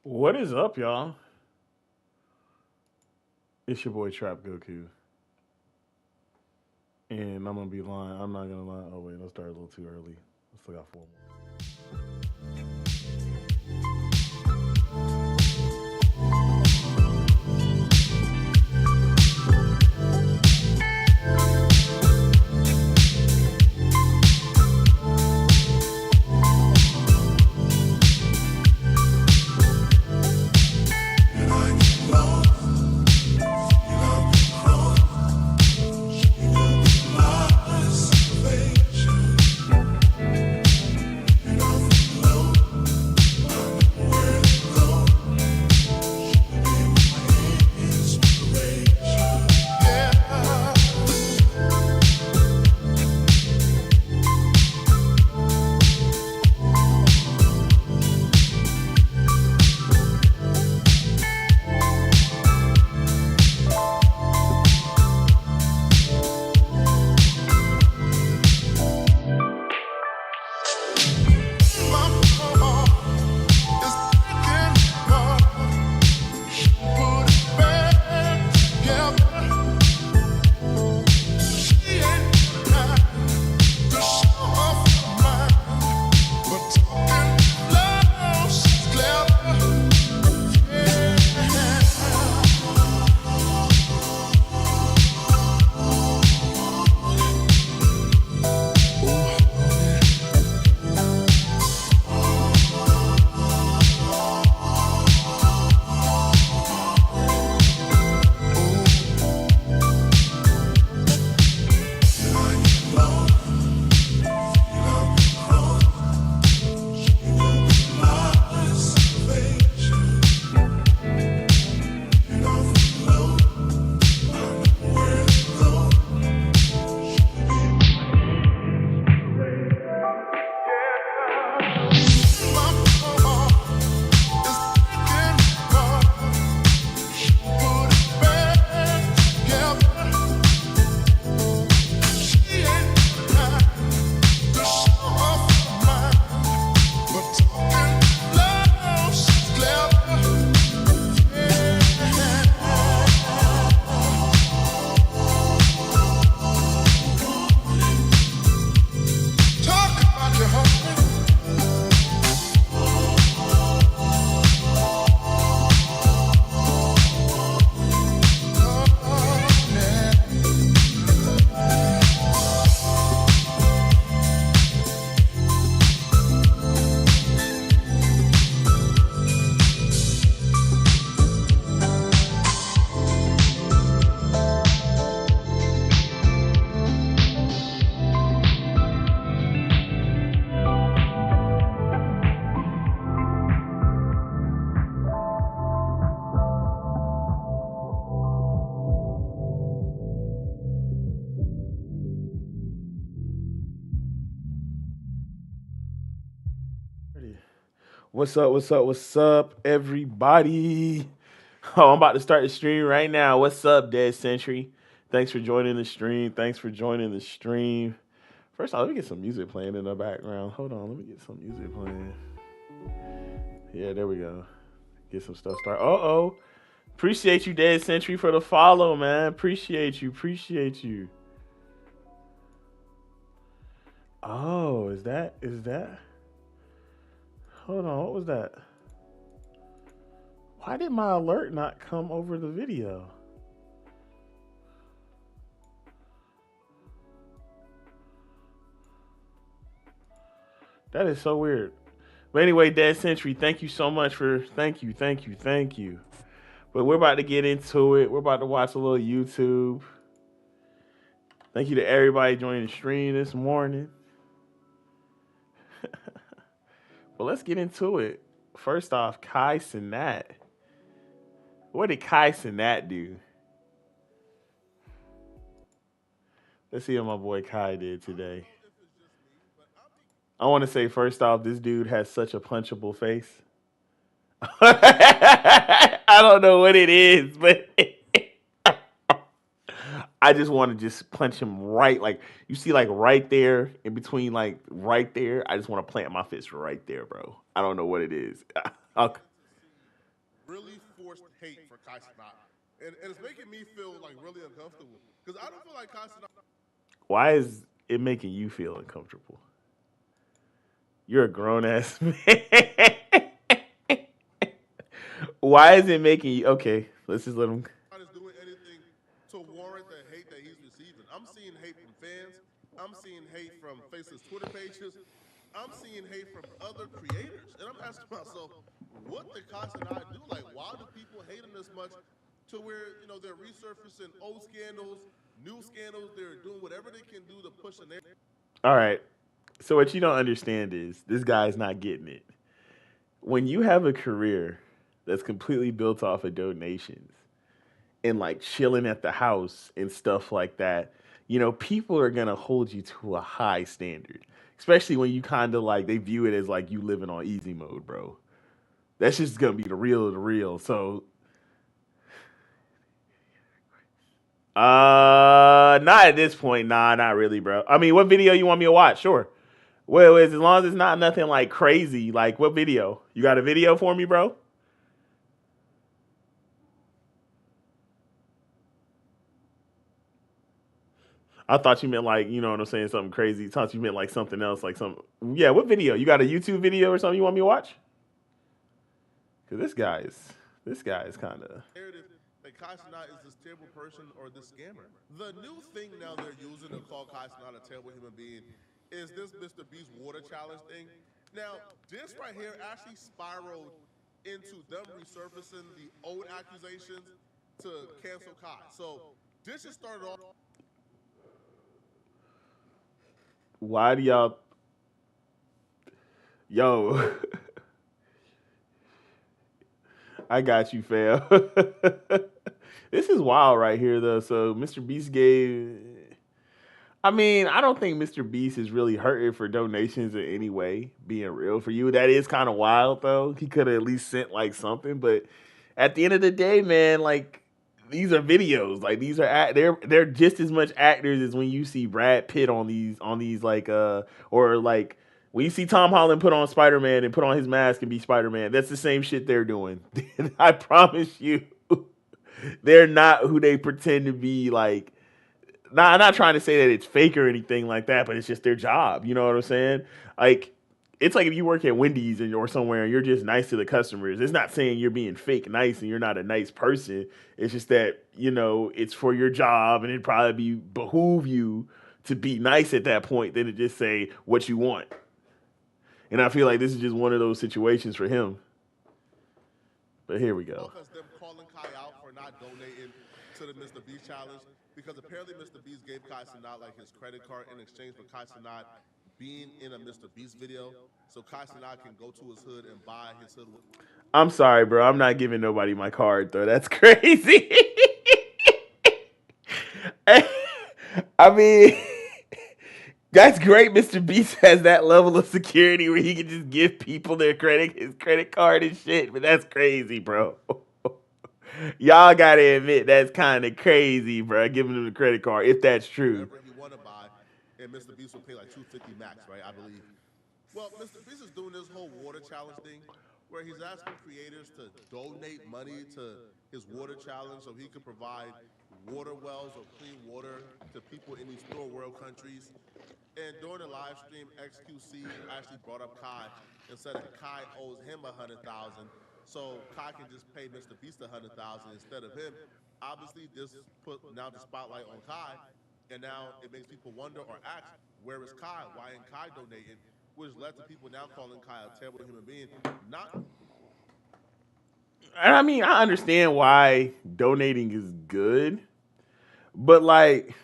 What is up, y'all? It's your boy TrapGoku. And I'm gonna be lying. I'm not gonna lie. Oh wait, let's start a little too early. I still got 4 more. What's up? What's up? What's up, everybody? Oh, I'm about to start the stream right now. What's up, Dead Century? Thanks for joining the stream. Thanks for joining the stream. First off, let me get some music playing in the background. Hold on, let me get some music playing. Yeah, there we go. Get some stuff started. Uh-oh. Appreciate you, Dead Century, for the follow, man. Appreciate you. Appreciate you. Oh, is that? Hold on, what was that? Why did my alert not come over the video? That is so weird. But anyway, Dead Century, thank you so much for thank you. But we're about to get into it. We're about to watch a little YouTube. Thank you to everybody joining the stream this morning. But let's get into it. First off, Kai Cenat. What did Kai Cenat do? Let's see what my boy Kai did today. I want to say first off, this dude has such a punchable face. I don't know what it is, but I just want to just punch him right, like you see, like right there in between, like right there. I just want to plant my fist right there, bro. I don't know what it is. Okay. forced hate for Kai Cenat, and it's making me feel like really uncomfortable because I don't feel like Kai Cenat. Why is it making you feel uncomfortable? You're a grown ass man. Why is it making you okay? Let's just let him. Is doing anything to warrant the hate that he's receiving. I'm seeing hate from fans. I'm seeing hate from Faceless Twitter pages. I'm seeing hate from other creators. And I'm asking myself, what did Kai and I do? Like, why do people hate him this much to where, they're resurfacing old scandals, new scandals. They're doing whatever they can do to push a narrative. All right. So what you don't understand is this guy's not getting it. When you have a career that's completely built off of donations and like chilling at the house and stuff like that, people are gonna hold you to a high standard. Especially when you kind of like they view it as like you living on easy mode, bro. That's just gonna be the real of the real. So not at this point. Nah, not really, bro. I mean, what video you want me to watch? Sure. Well, as long as it's not nothing like crazy, like what video? You got a video for me, bro? I thought you meant like, you know what I'm saying, something crazy. I thought you meant like something else, like some. Yeah, what video? You got a YouTube video or something you want me to watch? Cause this guy is kind of. Narrative that Kai Cenat is this terrible person or this scammer. The new thing now they're using to call Kai Cenat a terrible human being is this Mr. Beast water challenge thing. Now, this right here actually spiraled into them resurfacing the old accusations to cancel Kai. So this just started off. Why do y'all? Yo, I got you, fam. This is wild right here, though. So Mr. Beast gave. I mean, I don't think Mr. Beast is really hurting for donations in any way. Being real for you, that is kind of wild, though. He could have at least sent like something, but at the end of the day, man, like these are videos. Like these are they're just as much actors as when you see Brad Pitt on these like or like when you see Tom Holland put on Spider-Man and put on his mask and be Spider-Man. That's the same shit they're doing. I promise you. They're not who they pretend to be. Like, I'm not trying to say that it's fake or anything like that, but it's just their job. You know what I'm saying? Like, it's like if you work at Wendy's or somewhere and you're just nice to the customers. It's not saying you're being fake nice and you're not a nice person. It's just that it's for your job and it'd probably behoove you to be nice at that point than to just say what you want. And I feel like this is just one of those situations for him. But here we go. Because them calling Kai out for not donating to the Mr. Beast challenge, because apparently Mr. Beast gave Kai Cenat like his credit card in exchange for Kai Cenat being in a Mr. Beast video, so Kai Cenat can go to his hood and buy his hood. I'm sorry, bro. I'm not giving nobody my card though. That's crazy. I mean, that's great. Mr. Beast has that level of security where he can just give people his credit card and shit. But that's crazy, bro. Y'all gotta admit that's kind of crazy, bro. Giving him the credit card if that's true. Whatever he want to buy, and Mr. Beast will pay like $250 max, right? I believe. Well, Mr. Beast is doing this whole water challenge thing, where he's asking creators to donate money to his water challenge so he could provide water wells or clean water to people in these third world countries. And during the live stream, XQC actually brought up Kai and said that Kai owes him $100,000, so Kai can just pay Mr. Beast $100,000 instead of him. Obviously, this put now the spotlight on Kai, and now it makes people wonder or ask, where is Kai? Why ain't Kai donating? Which led to people now calling Kai a terrible human being. Not. I mean, I understand why donating is good, but like,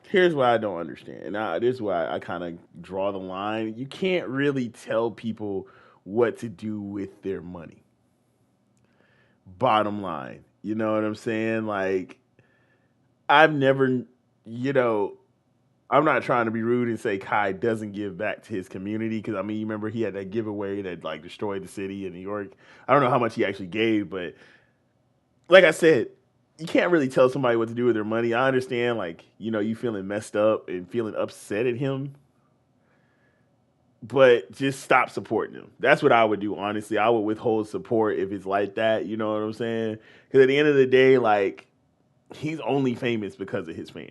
here's what I don't understand. Now, this is why I kind of draw the line. You can't really tell people what to do with their money. Bottom line, you know what I'm saying? Like, I've never, you know, I'm not trying to be rude and say Kai doesn't give back to his community because I mean, you remember he had that giveaway that like destroyed the city in New York. I don't know how much he actually gave, but like I said, you can't really tell somebody what to do with their money. I understand, like you feeling messed up and feeling upset at him. but just stop supporting him. That's what I would do, honestly. I would withhold support if it's like that. You know what I'm saying? Because at the end of the day, like, he's only famous because of his fans.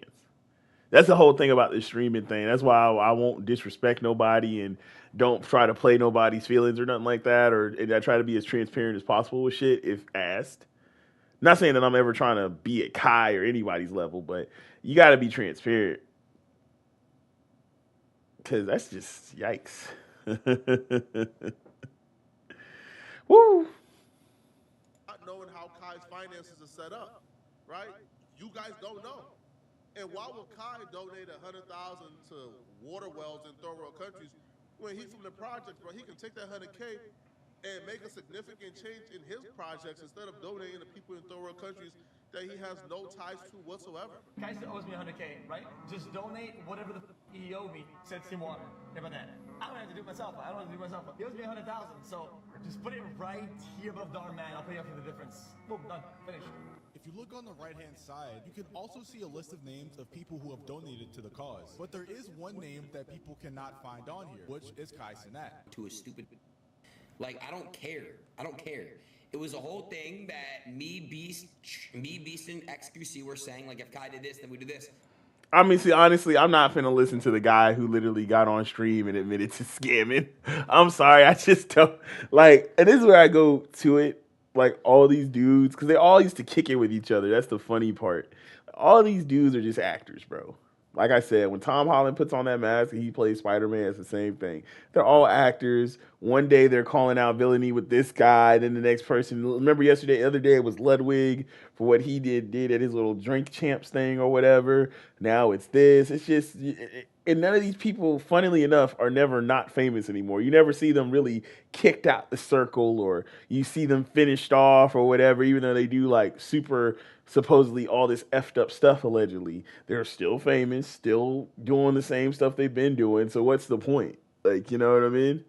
That's the whole thing about the streaming thing. That's why I won't disrespect nobody and don't try to play nobody's feelings or nothing like that. Or and I try to be as transparent as possible with shit if asked. Not saying that I'm ever trying to be at Kai or anybody's level, but you got to be transparent because that's just yikes. Woo. Not knowing how Kai's finances are set up, right? You guys don't know. And why would Kai donate 100,000 to water wells in third world countries when he's from the projects, bro? He can take that 100K and make a significant change in his projects instead of donating to people in third world countries that he has no ties to whatsoever. Guy still owes me 100K, right? Just donate whatever the he owed me, said Team Water. How about that? I don't have to do it myself. I don't have to do it myself. He owes me 100,000, so just put it right here above the arm, man. I'll pay you for the difference. Boom, done, finished. If you look on the right-hand side, you can also see a list of names of people who have donated to the cause. But there is one name that people cannot find on here, which is Kai Cenat. To a stupid, like, I don't care. I don't care. It was a whole thing that Beast, and XQC were saying, like, if Kai did this, then we do this. I mean, see, honestly, I'm not finna listen to the guy who literally got on stream and admitted to scamming. I'm sorry, I just don't like. And this is where I go to it. Like all these dudes, because they all used to kick it with each other. That's the funny part. All these dudes are just actors, bro. Like I said, when Tom Holland puts on that mask and he plays Spider-Man, it's the same thing. They're all actors. One day they're calling out villainy with this guy, then the next person. Remember yesterday, the other day it was Ludwig for what he did at his little drink champs thing or whatever. Now it's this. It's just, and none of these people, funnily enough, are never not famous anymore. You never see them really kicked out the circle or you see them finished off or whatever, even though they do like super supposedly all this effed up stuff allegedly. They're still famous, still doing the same stuff they've been doing. So what's the point? Like, you know what I mean?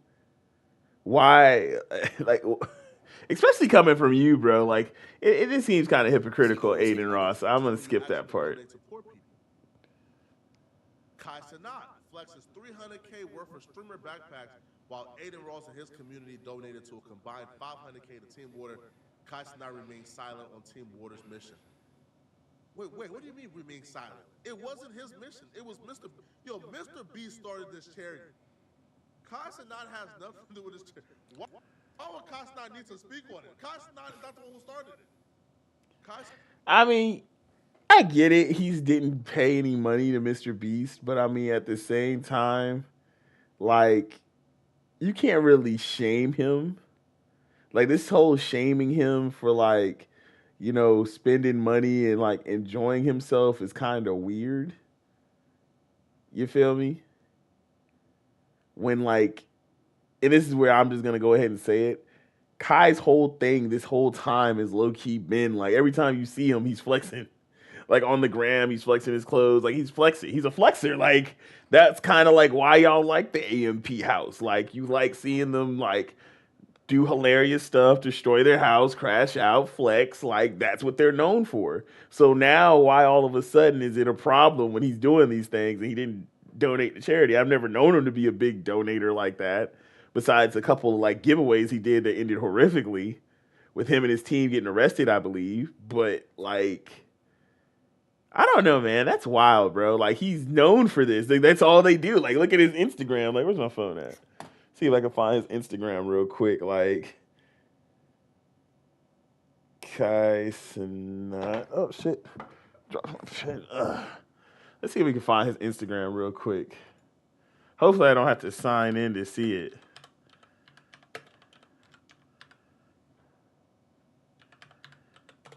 Why, like, especially coming from you, bro, like, it just seems kind of hypocritical, Aiden Ross. I'm going to skip that part. Kai Cenat flexes 300K worth of streamer backpacks while Aiden Ross and his community donated to a combined 500K to Team Water. Kai Cenat remains silent on Team Water's mission. Wait, what do you mean remain silent? It wasn't his mission. It was Mr. Mr. B started this charity. Kai Cenat has nothing to do with this charity. Why would Kai Cenat need to speak on it? Kai Cenat is not the one who started it. I mean, I get it. He didn't pay any money to Mr. Beast, but I mean, at the same time, like, you can't really shame him. Like, this whole shaming him for, like, you know, spending money and, like, enjoying himself is kind of weird. You feel me? When, like, and this is where I'm just going to go ahead and say it. Kai's whole thing this whole time is low-key been, like, every time you see him, he's flexing. Like, on the gram, he's flexing his clothes. Like, he's flexing. He's a flexer. Like, that's kind of, like, why y'all like the AMP house. Like, you like seeing them, like, do hilarious stuff, destroy their house, crash out, flex. Like, that's what they're known for. So now, why all of a sudden is it a problem when he's doing these things and he didn't donate to charity? I've never known him to be a big donator like that, besides a couple of, like, giveaways he did that ended horrifically with him and his team getting arrested, I believe. But, like, I don't know, man. That's wild, bro. Like, he's known for this. Like, that's all they do. Like, look at his Instagram. Like, where's my phone at? See if I can find his Instagram real quick. Like, Kai Cenat. Oh, shit. Drop my pen. Let's see if we can find his Instagram real quick. Hopefully I don't have to sign in to see it.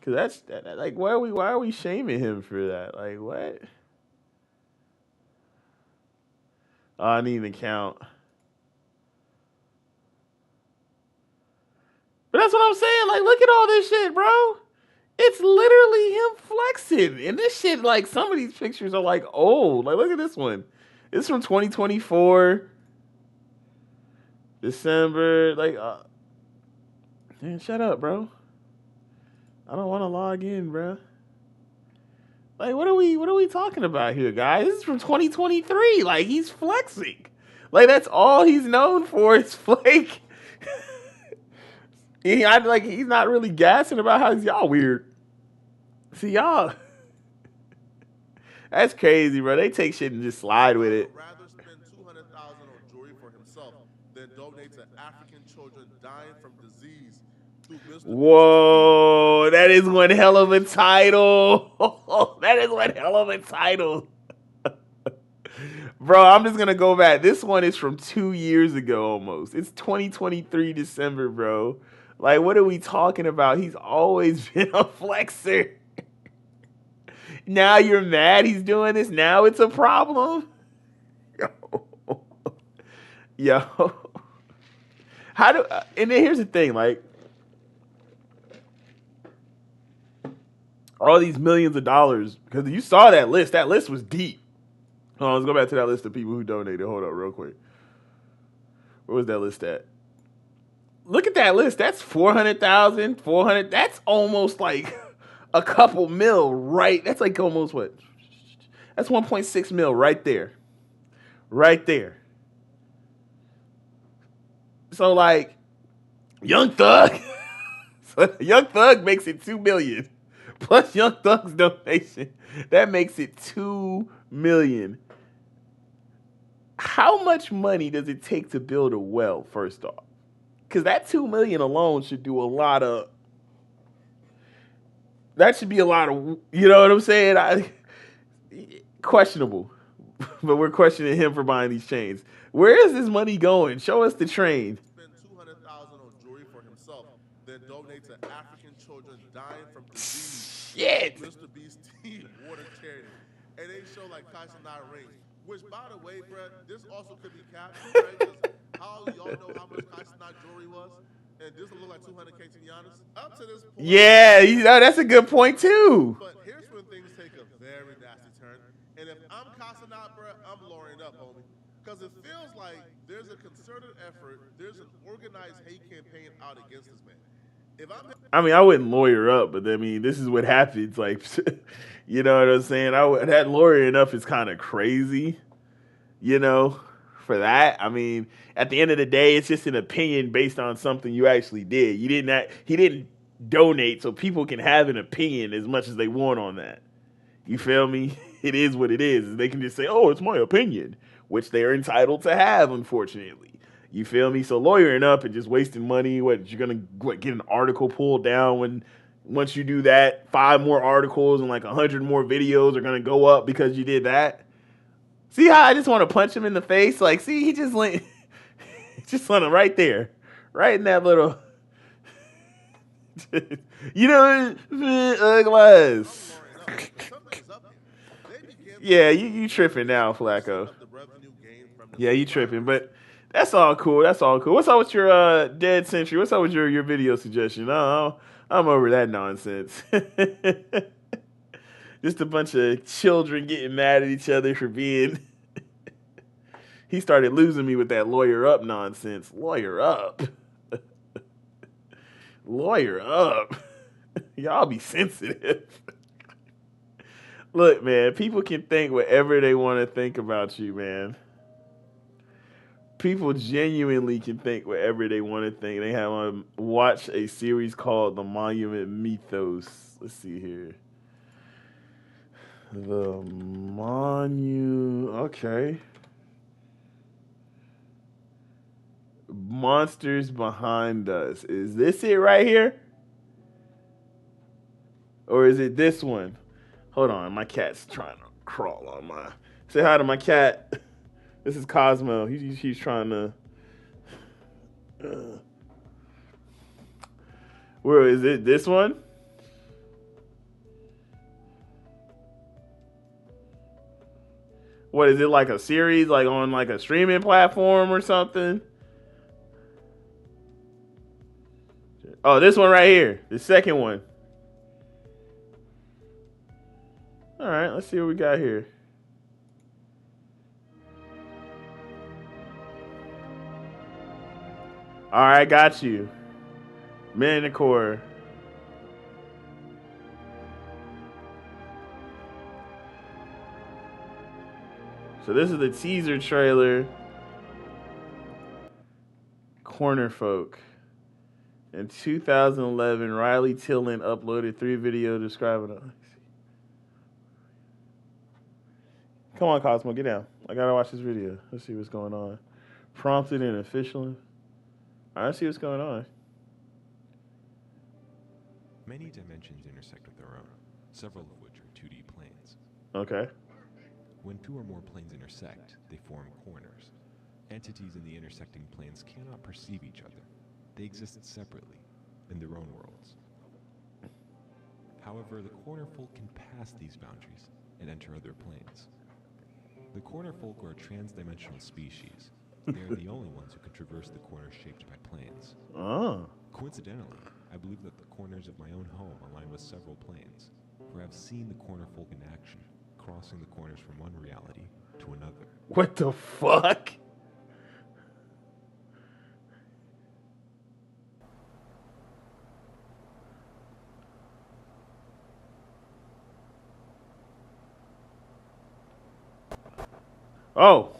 Cause that's like, why are we shaming him for that? Like, what? Oh, I need an account. But that's what I'm saying. Like, look at all this shit, bro. It's literally him flexing. And this shit, like, some of these pictures are, like, old. Like, look at this one. It's from 2024. December. Like, man, shut up, bro. I don't want to log in, bro. Like, what are we talking about here, guys? This is from 2023. Like, he's flexing. Like that's all he's known for. It's Flake. He's not really gassing about how y'all weird. See y'all. That's crazy, bro. They take shit and just slide with I it. would rather spend 200,000 on jewelry for himself than donate to African children dying from disease through Mr. Beast's team water Whoa, that is charity. one hell And of they a show like title. That is one hell of a title. Bro, I'm just gonna go back. This one is from 2 years ago almost. It's 2023 December, bro. Like, what are we talking about? He's always been a flexer. Now you're mad he's doing this. Now it's a problem. Yo, yo. How do? And then here's the thing, like, all these millions of dollars, because you saw that list. That list was deep. Hold on, let's go back to that list of people who donated. Hold up, real quick. Where was that list at? Look at that list. That's 400,000, 400. That's almost like a couple mil, right? That's like almost what? That's 1.6 mil right there. Right there. So, like, Young Thug. So Young Thug makes it 2 million. Plus Young Thug's donation. That makes it 2 million. How much money does it take to build a well, first off? Because that 2 million alone should do a lot of. That should be a lot of. You know what I'm saying? Questionable. But we're questioning him for buying these chains. Where is this money going? Show us the train. spend 200,000 on jewelry for himself than donate to African children dying from disease Shit. through Mr. Beast's team water charity. And they show like Kaisanai rings, which by the way, Brett, this also could be captured, right? 'Cause how y'all know how much Kaisanai jewelry was? And this will look like 200K to Giannis. Up to this point. Yeah, that's a good point too. But here's when things take a very nasty turn. And if I'm Kaisanai, Brett, I'm lawyering up, homie. Because it feels like there's a concerted effort, there's an organized hate campaign out against this man. I mean, I wouldn't lawyer up, but I mean, this is what happens. Like, you know what I'm saying? That lawyering up is kind of crazy, you know, for that. I mean, at the end of the day, it's just an opinion based on something you actually did. He didn't donate, so people can have an opinion as much as they want on that. You feel me? It is what it is. They can just say, "Oh, it's my opinion," which they're entitled to have, unfortunately. You feel me? So lawyering up and just wasting money. You're gonna get an article pulled down when once you do that, 5 more articles and like 100 more videos are gonna go up because you did that. See how I just want to punch him in the face? Like, see, he just went, just went right there, right in that little, you know, glass. Yeah, you tripping now, Flacco. Yeah, you tripping, but that's all cool. That's all cool. What's up with your Dead Century? What's up with your video suggestion? Oh, I'm over that nonsense. Just a bunch of children getting mad at each other for being. He started losing me with that lawyer up nonsense. Lawyer up. Lawyer up. Y'all be sensitive. Look, man, people can think whatever they want to think about you, man. People genuinely can think whatever they want to think. They have watch a series called The Monument Mythos. Let's see here. The Monument. Okay. Monsters Behind Us. Is this it right here? Or is it this one? Hold on, my cat's trying to crawl on my. Say hi to my cat. This is Cosmo. He's trying to. Where is it? This one? What is it, like a series, like on like a streaming platform or something? Oh, this one right here, the second one. All right, let's see what we got here. All right, got you. Manicore. So this is the teaser trailer corner folk. In 2011, Riley Tillman uploaded 3 videos describing it. Come on, Cosmo, get down. I gotta watch this video. Let's see what's going on. Prompted and official. All right, see what's going on. Many dimensions intersect with their own, several of which are 2D planes. Okay. When 2 or more planes intersect, they form corners. Entities in the intersecting planes cannot perceive each other. They exist separately, in their own worlds. However, the corner folk can pass these boundaries and enter other planes. The corner folk are a trans-dimensional species. They are the only ones who can traverse the corners shaped by planes. Oh. Coincidentally, I believe that the corners of my own home align with several planes, for I've seen the corner folk in action, crossing the corners from one reality to another. What the fuck? Oh.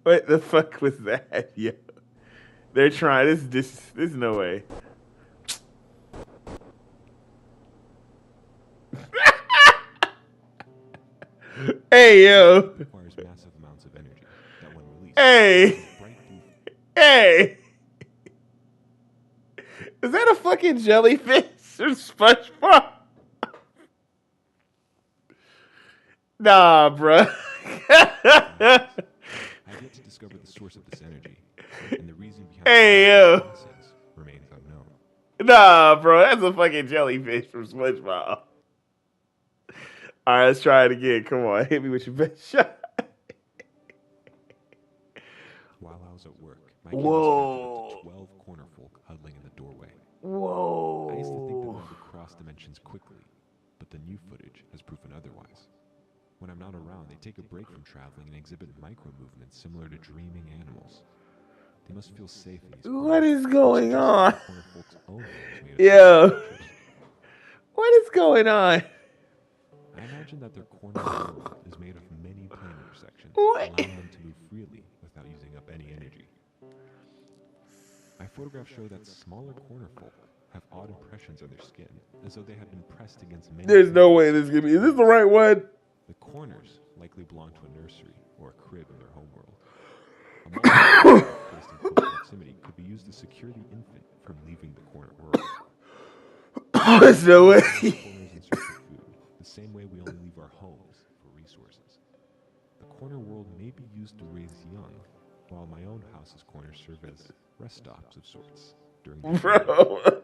What the fuck was that? Yeah. They're trying this no way. Hey yo. It requires massive amounts of energy that when released, Hey. bright blue. Hey. Is that a fucking jellyfish or SpongeBob? Nah, bruh. I've yet to discover the source of this energy, and the reason behind Hey, the yo. process remains unknown. Nah, bro. That's a fucking jellyfish from SpongeBob. All right, let's try it again. Come on. Hit me with your best shot. While I was at work, my camera Whoa. captured 12 corner folk huddling in the doorway. Whoa. I used to think that they would cross dimensions quickly, but the new footage has proven otherwise. When I'm not around, they take a break from traveling and exhibit micro-movements similar to dreaming animals. They must feel safe in these What corners, is going suggesting on? that corner folks' own world is made of Yo. structures. What is going on? I imagine that their corner world is made of many plane intersections, What? allowing them to move freely without using up any energy. My photographs show that smaller corner folk have odd impressions on their skin, as though they had been pressed against many There's no planes. way this is gonna be. Is this the right one? The corners likely belong to a nursery or a crib in their homeworld. A multi placed in close proximity could be used to secure the infant from leaving the corner world. There's no way. Corners in search of food, the same way we only leave our homes for resources. The corner world may be used to raise young, while my own house's corners serve as rest stops of sorts during the day. Bro.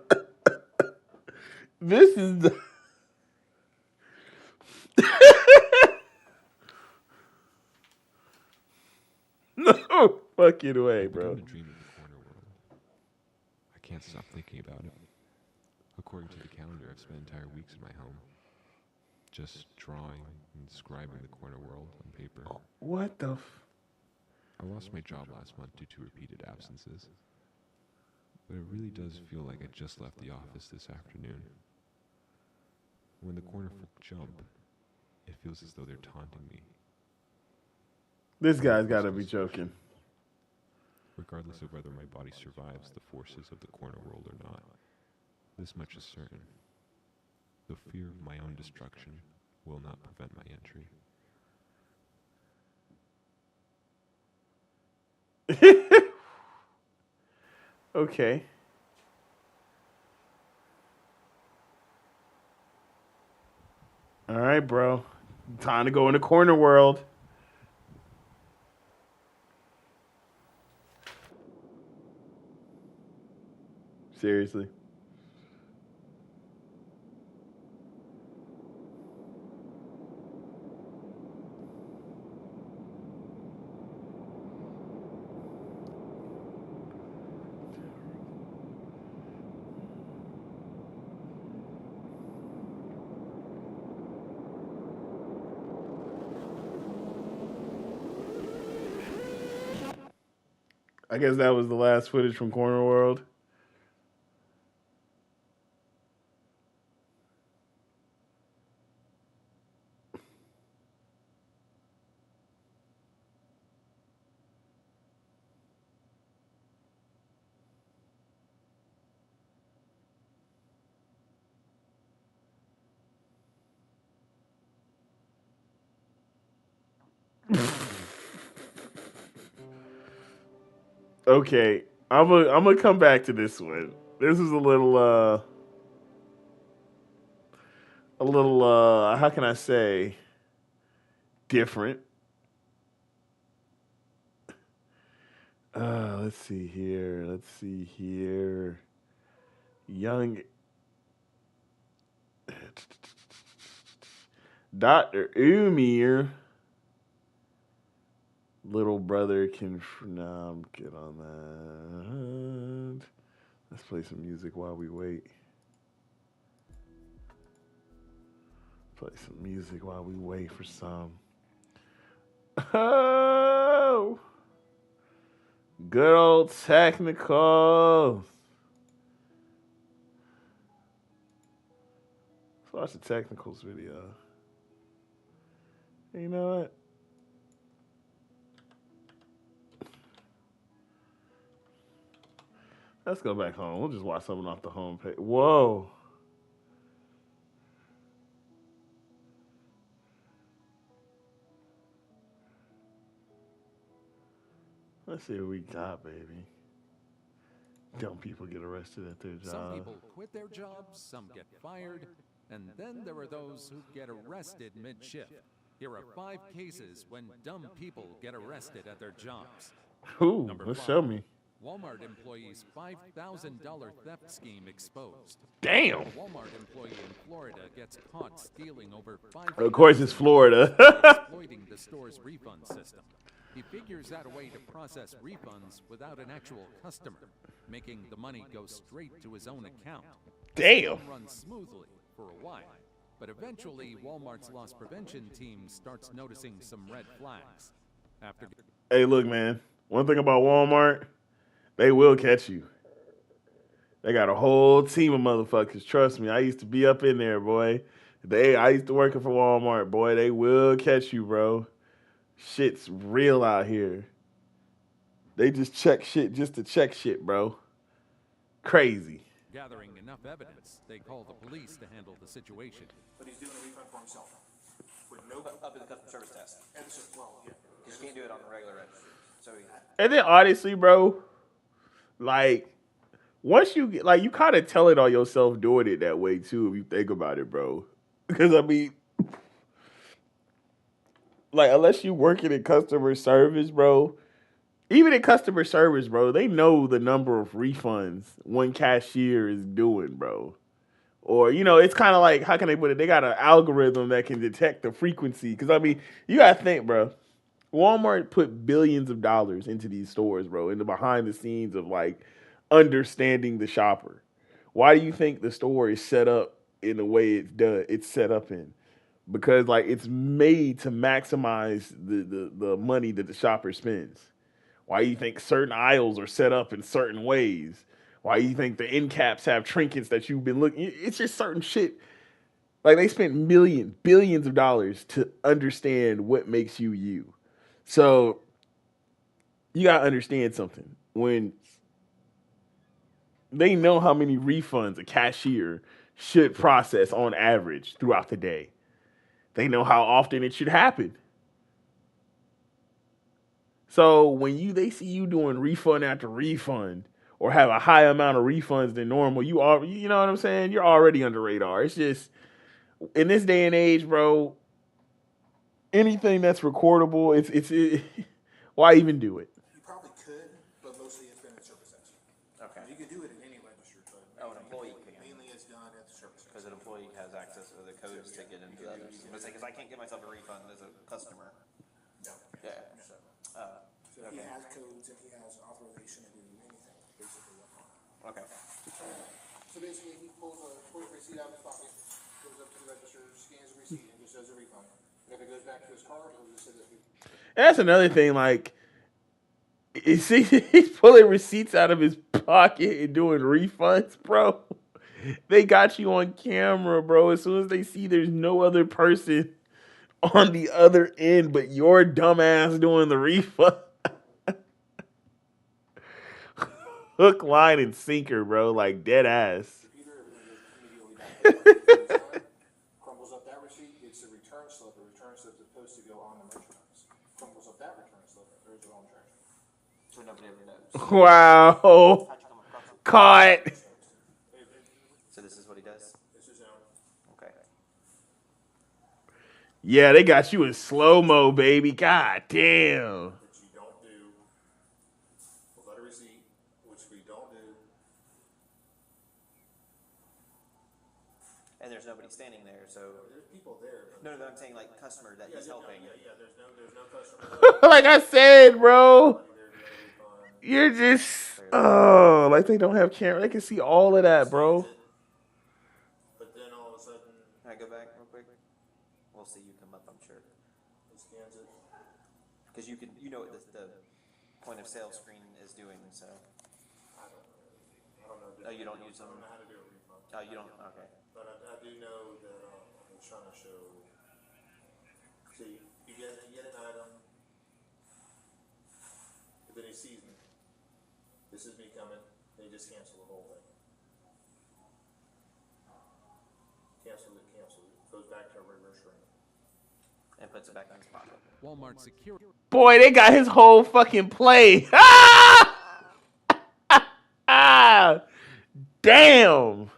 This is the. No fucking way, I've bro. begun to dream of the corner world. I can't stop thinking about it. According to the calendar, I've spent entire weeks in my home, just drawing and describing the corner world on paper. What the? I lost my job last month due to repeated absences, but it really does feel like I just left the office this afternoon. When the corner folk jump, it feels as though they're taunting me. This guy's gotta be joking. Regardless of whether my body survives the forces of the corner world or not, this much is certain. The fear of my own destruction will not prevent my entry. Okay. All right, bro. Time to go in the corner world. Seriously. I guess that was the last footage from Corner World. Okay, I'm gonna come back to this one. This is a little how can I say different. Let's see here. Let's see here. Young Dr. Umir. Little brother can. Nah, I'm good on that. Let's play some music while we wait. Play some music while we wait for some. Oh, good old technical. Let's watch the technicals video. You know what? Let's go back home. We'll just watch something off the home page. Whoa. Let's see what we got, baby. Dumb people get arrested at their job. Some people quit their jobs, some get fired, and then there are those who get arrested mid-shift. Here are 5 cases when dumb people get arrested at their jobs. Ooh, Number let's 5, show me. Walmart employee's $5,000 theft scheme exposed. Damn. A Walmart employee in Florida gets caught stealing over $5,000. Of course, it's Florida. Exploiting the store's refund system. He figures out a way to process refunds without an actual customer, making the money go straight to his own account. Damn. It runs smoothly for a while, but eventually Walmart's loss prevention team starts noticing some red flags. After Hey, look, man. One thing about Walmart, they will catch you. They got a whole team of motherfuckers. Trust me, I used to be up in there, boy. I used to work for Walmart, boy. They will catch you, bro. Shit's real out here. They just check shit just to check shit, bro. Crazy. gathering enough evidence, they call the police to handle the situation. But he's doing a refund for himself. With no Up to the customer service test. and so, well, yeah. You can't do it on the regular registry. So And then honestly, bro, like once you get like you kind of tell it on yourself doing it that way too, if you think about it, bro. Because I mean, like unless you working in customer service, bro. Even in customer service, bro, they know the number of refunds one cashier is doing, bro. Or, you know, it's kind of like, how can they put it? They got an algorithm that can detect the frequency. Because, I mean, you got to think, bro. Walmart put billions of dollars into these stores, bro, in the behind the scenes of, like, understanding the shopper. Why do you think the store is set up in the way it's set up in? Because, like, it's made to maximize the money that the shopper spends. Why do you think certain aisles are set up in certain ways? Why do you think the end caps have trinkets that you've been looking? It's just certain shit. Like they spent billions of dollars to understand what makes you you. So you gotta understand something. When they know how many refunds a cashier should process on average throughout the day, they know how often it should happen. So when they see you doing refund after refund or have a high amount of refunds than normal, you know what I'm saying? You're already under radar. It's just in this day and age, bro, anything that's recordable, why even do it? You probably could, but mostly it's been at service center. okay, You could do it in any register, but Oh, an employee can. mainly it's done at the service because center. an employee has access to the codes to get into the others. Because I can't get myself a refund as a customer. No. Yeah. So, So he has codes and he has authorization to do anything, basically. okay. So basically, he pulls a receipt out of his pocket, goes up to the register, scans the receipt, and just does a refund. And if it goes back to his card, he'll just say that And that's another thing, like, you see, he's pulling receipts out of his pocket and doing refunds, bro. They got you on camera, bro. As soon as they see there's no other person on the other end but your dumbass doing the refund. Hook, line, and sinker, bro. Like, dead ass. crumbles up that receipt, it's a return slip. The return slip is supposed to go on the merchandise from so nobody ever knows. Wow. How'd you come across it? Caught. So this is what he does? This is Okay. Yeah, they got you in slow-mo, baby. God damn. which you don't do. Without a receipt, which we don't do. And there's nobody standing there, so. There's people there. No, I'm saying like customer that he's helping. There's no customer. Like I said, bro. There to get a refund. You're just like they don't have camera. They can see all of that, bro. But then all of a sudden, Can I go back real quick? We'll see you come up, I'm sure. he scans it. Because you know what the point of sale screen is doing, so. I don't know. Oh, you don't use them? I don't know how to do a refund. Oh, you don't? Okay. But I do know that I'm trying to show. See, you get an item, and then he sees me. This is me coming. They just cancel the whole thing. Cancel it. Goes back to a regular screen. And puts it back in his pocket. Walmart security. Boy, they got his whole fucking play. Damn.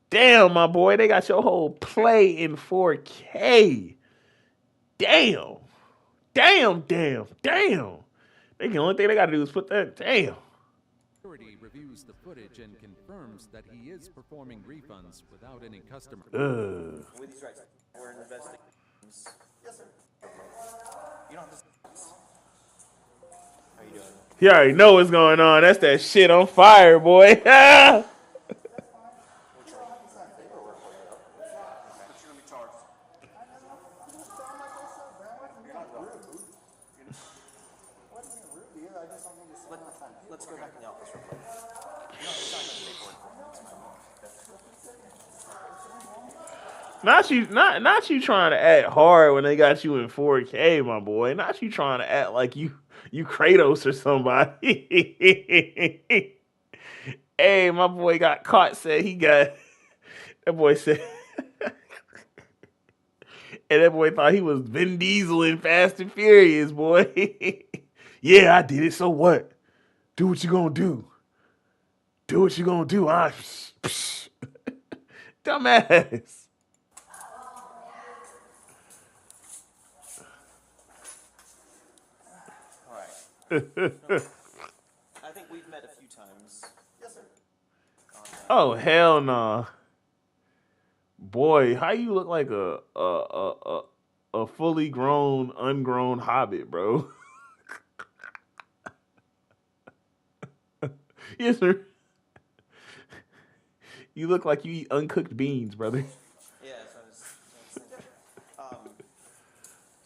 Damn, my boy. They got your whole play in 4K. Damn. Damn. The only thing they got to do is put that. Damn. Security reviews the footage and confirms that he is performing refunds without any customer. With these rights, we're investigating. Yes, sir. You don't have to. How are you doing? You already know what's going on. That's that shit on fire, boy. Let's go back in the office real quick. You don't have to sign the paperwork for me. It's fine. Not you trying to act hard when they got you in 4K, my boy. Not you trying to act like you Kratos or somebody. Hey, my boy got caught. That boy said, and that boy thought he was Vin Diesel in Fast and Furious, boy. Yeah, I did it. So what? Do what you gonna do. Do what you gonna do. Dumbass. All right. I think we've met a few times. Yes, sir. Oh hell no. Boy, how you look like a fully grown, ungrown hobbit, bro? Yes, sir. You look like you eat uncooked beans, brother. Yeah, so I was thinking.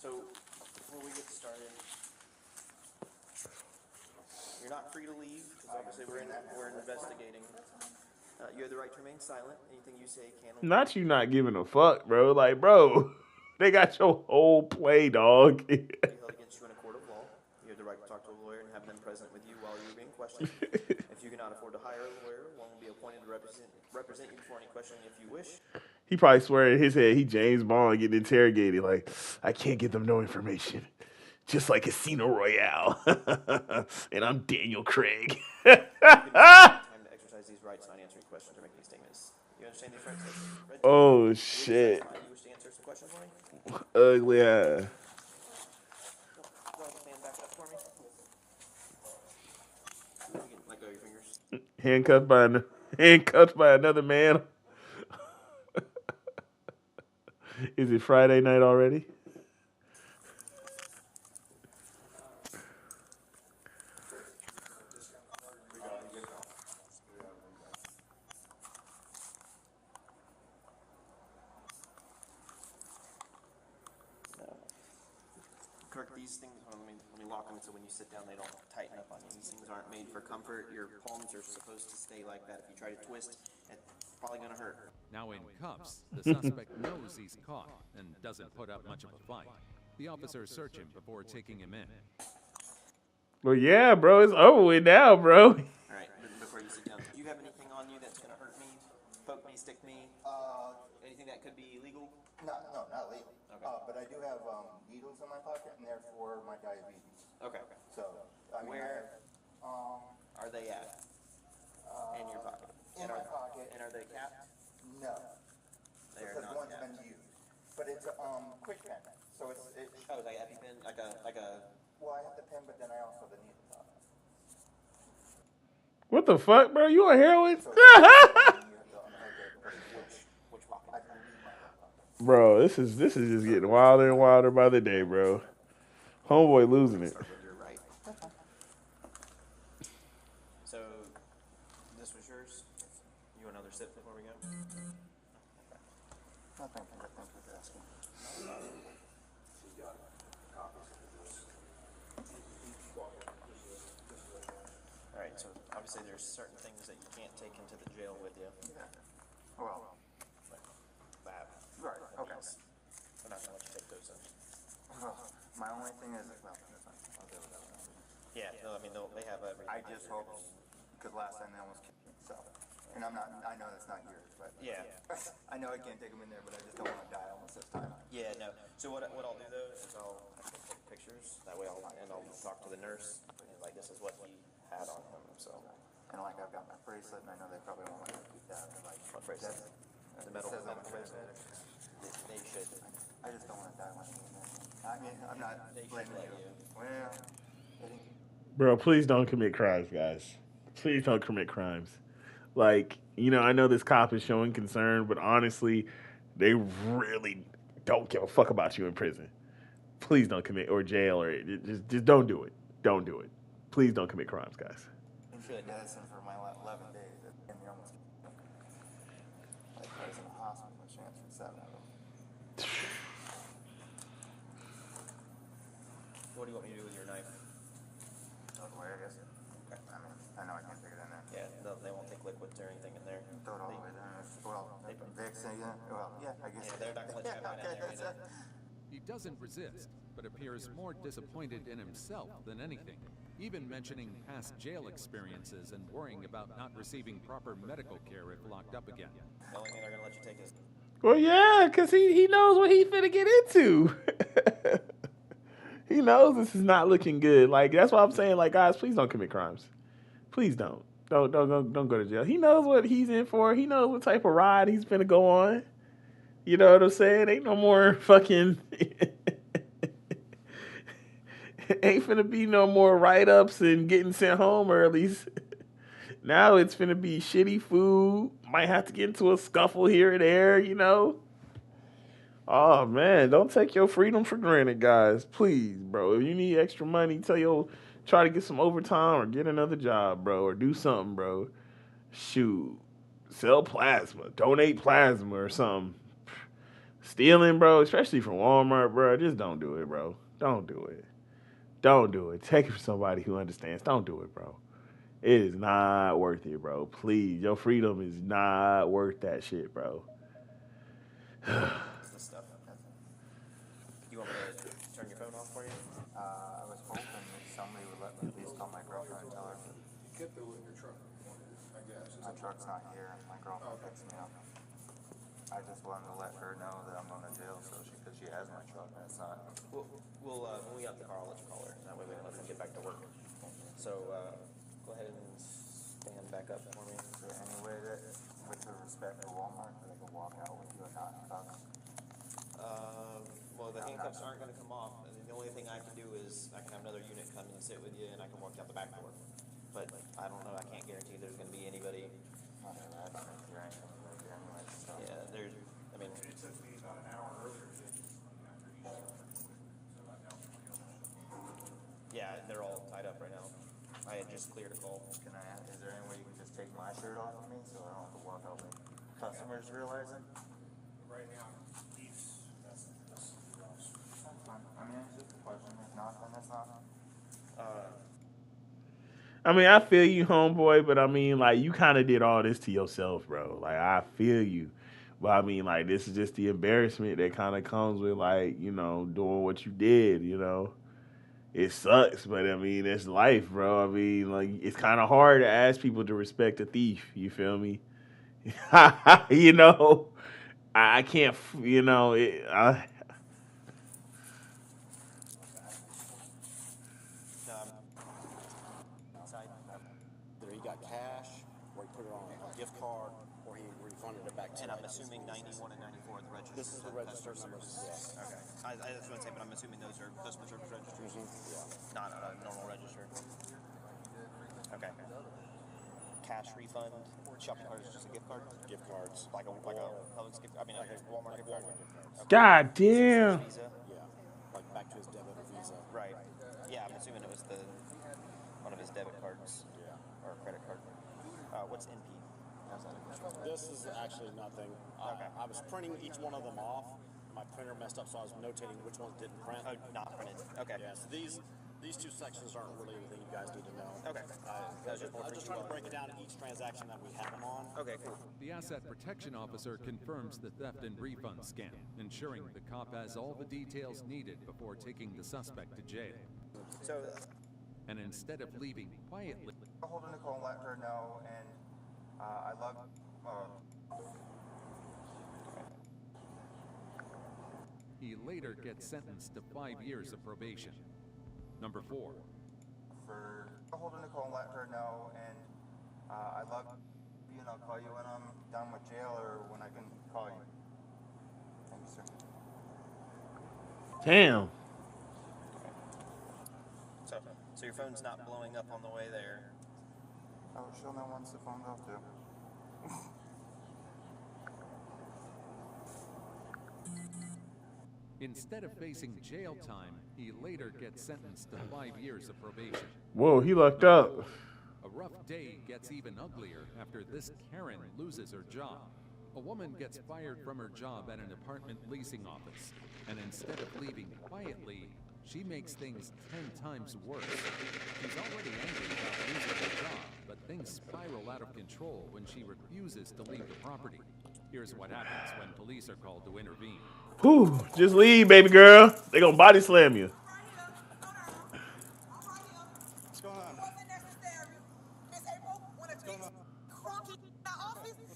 So before we get started, you're not free to leave because obviously we're investigating. You have the right to remain silent. Anything you say can. Not you not giving a fuck, bro. Like, bro, they got your whole play, dog. Be held against you in a court of law. You have the right to talk to a lawyer and have them present with you while you're being questioned. If you cannot afford to hire a lawyer, one will be appointed to represent you before any questioning if you wish. He probably swear in his head he James Bond getting interrogated. Like, I can't give them no information. Just like Casino Royale. And I'm Daniel Craig. You have time to exercise these rights, not answering questions or making statements. You understand these rights? Oh, shit. You wish to answer some questions for me? Ugly eye. Go ahead and stand back up for me. You can let go of your fingers. Handcuffed by another man. Is it Friday night already? Kirk, these things, let me lock them so when you sit down they don't tighten up on you. These things aren't made for comfort. Your palms are supposed to stay like that. If you try to twist, it's probably going to hurt. Now in cuffs, the suspect knows he's caught and doesn't put up much of a fight. The officers search him before taking him in. Well, yeah, bro. It's over with now, bro. All right, before you sit down, do you have anything on you that's going to hurt me, poke me, stick me? Anything that could be illegal? No, not legal. Okay. But I do have needles in my pocket, and they're for my diabetes. Okay. So, I mean, Where? Are they at? In your pocket? In my pocket. And are they capped? No. They are Because not one's capped. been used. But it's a quick pen. So it's Oh, like EpiPen? Like a... well, I have the pen, but then I also have the needle top. What the fuck, bro? You on heroin? So which pocket? I believe my pocket. Bro, this is just getting wilder and wilder by the day, bro. Homeboy losing it. You're right. So, this was yours? You want another sip before we go? No, thank you. Thank you for asking. Alright, so obviously there's certain things that you can't take into the jail with you. Yeah. Well, Like that. right. Okay. We're not gonna let you take those in. My only thing is, well, that's fine. I'll deal with that one. Yeah, no, I mean, they have everything. I just hope, because last time they almost kicked me, so. And I'm not, I know that's not yours, but. Yeah. I know I can't take them in there, but I just don't want to die almost this time. Yeah, no. So what I'll do though is I'll actually take pictures. That way I'll talk to the nurse. And like, this is what he had on him, so. And like, I've got my bracelet, and I know they probably won't let me keep that, but like. What bracelet? that's- The metal it says on metal the bracelet? They should. I just don't want to die when I'm in there. I mean, I'm not They should blaming let you. you. Well, Bro, please don't commit crimes, guys. Please don't commit crimes. Like, you know, I know this cop is showing concern, but honestly, they really don't give a fuck about you in prison. Please don't commit, or jail, or just don't do it. Don't do it. Please don't commit crimes, guys. I'm good medicine for my 11 days. And you almost like I was in a hospital, a chance for 7 of them. What do you want me to do with your knife? Look away, I guess. Okay. I mean, I know I can't take it in there. Yeah, they won't take liquids or anything in there. Throw it all the way there. Well, Vicks, yeah. Well, yeah, I guess. Yeah, they're not gonna let you have mine in there that's either. it. He doesn't resist, but appears more disappointed in himself than anything, even mentioning past jail experiences and worrying about not receiving proper medical care if locked up again. The only thing they're gonna let you take is Well, yeah, because he knows what he finna get into. He knows this is not looking good. Like, that's why I'm saying, like, guys, please don't commit crimes. Please don't. Don't go to jail. He knows what he's in for. He knows what type of ride he's finna go on. You know what I'm saying? Ain't no more fucking... Ain't finna be no more write-ups and getting sent home early. Now it's finna be shitty food. Might have to get into a scuffle here and there, you know? Oh, man, don't take your freedom for granted, guys. Please, bro. If you need extra money, try to get some overtime or get another job, bro, or do something, bro. Shoot. Sell plasma. Donate plasma or something. Stealing, bro, especially from Walmart, bro, just don't do it, bro. Don't do it. Don't do it. Take it from somebody who understands. Don't do it, bro. It is not worth it, bro. Please. Your freedom is not worth that shit, bro. this stuff. You want me to turn your phone off for you? I was hoping that somebody would let me at least call my girlfriend and tell her. You kept it in your truck, I guess. My truck's not here. My girlfriend picks me up. I just wanted to let her know that I'm going to jail, because she has my truck and it's not. We'll when we get the car, I'll let you call her. That way we can let them get back to work. So go ahead and stand back up for me. Is there any way that, with the respect to Walmart, that I can walk out with you and not in cuffs? Well, the handcuffs aren't going to come off. And the only thing I can do is I can have another unit come and sit with you, and I can walk out the back door. But I don't know. I can't guarantee there's going to be anybody. Not that I don't think you're anything right there anyway, so. Yeah, there's. I mean, It took me about an hour earlier to yeah, they're all tied up right now. I had just cleared a call. Can I ask, is there any way you can just take my shirt off of me so I don't have to walk out with customers realizing? right now, he's messing this. I mean, it's just a question. If not, then it's not. I mean, I feel you, homeboy, but I mean, like, you kind of did all this to yourself, bro. Like, I feel you. But I mean, like, this is just the embarrassment that kind of comes with, like, you know, doing what you did, you know? It sucks, but I mean, it's life, bro. I mean, like, it's kind of hard to ask people to respect a thief, you feel me? You know? I can't, you know, Outside. got cash, or he put it on a gift card, or he refunded it back to And I'm assuming 91 and 94 are the registers. This is the register numbers. Yes. Okay. I was going to say, but I'm assuming those are customer service registers, not a normal register. Okay. Cash refund, shopping card is just a gift card? Gift cards. Like a Publix gift, I mean, like a Walmart gift card? Okay. God damn. Visa? Yeah. Like back to his debit or Visa. Right. Yeah, I'm assuming it was one of his debit cards. Yeah. Or credit card. What's NP? This is actually nothing. Okay. I was printing each one of them off. My printer messed up, so I was notating which ones didn't print. Oh, not printed. Okay. Yeah, so these two sections aren't really anything you guys need to know. Okay. I was just trying to break it down to each transaction that we have them on. Okay, cool. The asset protection officer confirms the theft and refund scam, ensuring the cop has all the details needed before taking the suspect to jail. So, And instead of leaving quietly, I'll hold Nicole and let her know, and I love. he later gets sentenced to 5 years of probation. Number 4. I'll hold Nicole and let her know, and I love you, and I'll call you when I'm done with jail or when I can call you. Thank you, sir. Damn. So your phone's not blowing up on the way there. Oh, she'll know once the phone's off too. Instead of facing jail time, he later gets sentenced to 5 years of probation. Whoa, he lucked up. A rough day gets even uglier after this Karen loses her job. A woman gets fired from her job at an apartment leasing office, and instead of leaving quietly, she makes things 10 times worse. She's already angry about losing her job, but things spiral out of control when she refuses to leave the property. Here's what happens when police are called to intervene. Whew, just leave, baby girl. They gonna body slam you. What's going on?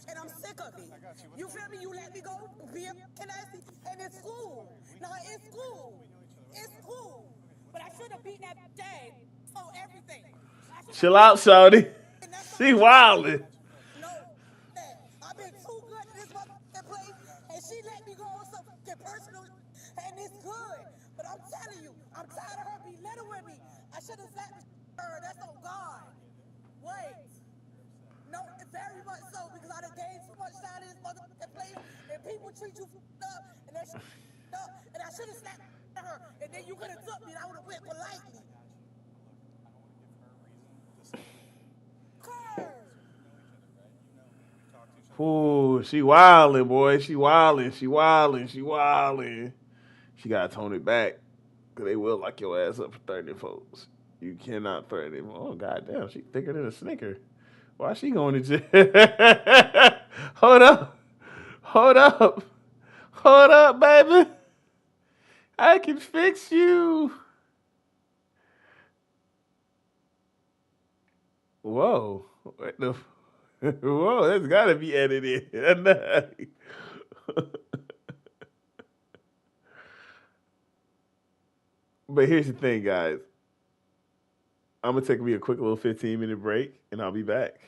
And I'm sick of it. You feel me? You let me go be a nasty, and it's cool. No, it's cool. It's cool. But I should have beaten that day for everything. Chill out, shawty. She wildin'. No, I've been too good in this motherfucking place, and she let me go on some personal, and it's good. But I'm telling you, I'm tired of her belittling me. I should have slapped her. That's on God. Wait. No, very much so, because I done gained too much time in this motherfucking place, and people treat you up, and that shit up, and I should have slapped her, and then you could have took me, and I would have went politely. Ooh, she wildin', boy. She wildin'. She wildin'. She wildin'. She gotta tone it back, cause they will lock your ass up for 30 folks. You cannot threaten him. Oh, goddamn, she thicker than a Snicker. Why she going to jail? Hold up. Hold up. Hold up, baby. I can fix you. Whoa. What the? Whoa, that's got to be edited. But here's the thing, guys. I'm going to take me a quick little 15-minute break, and I'll be back.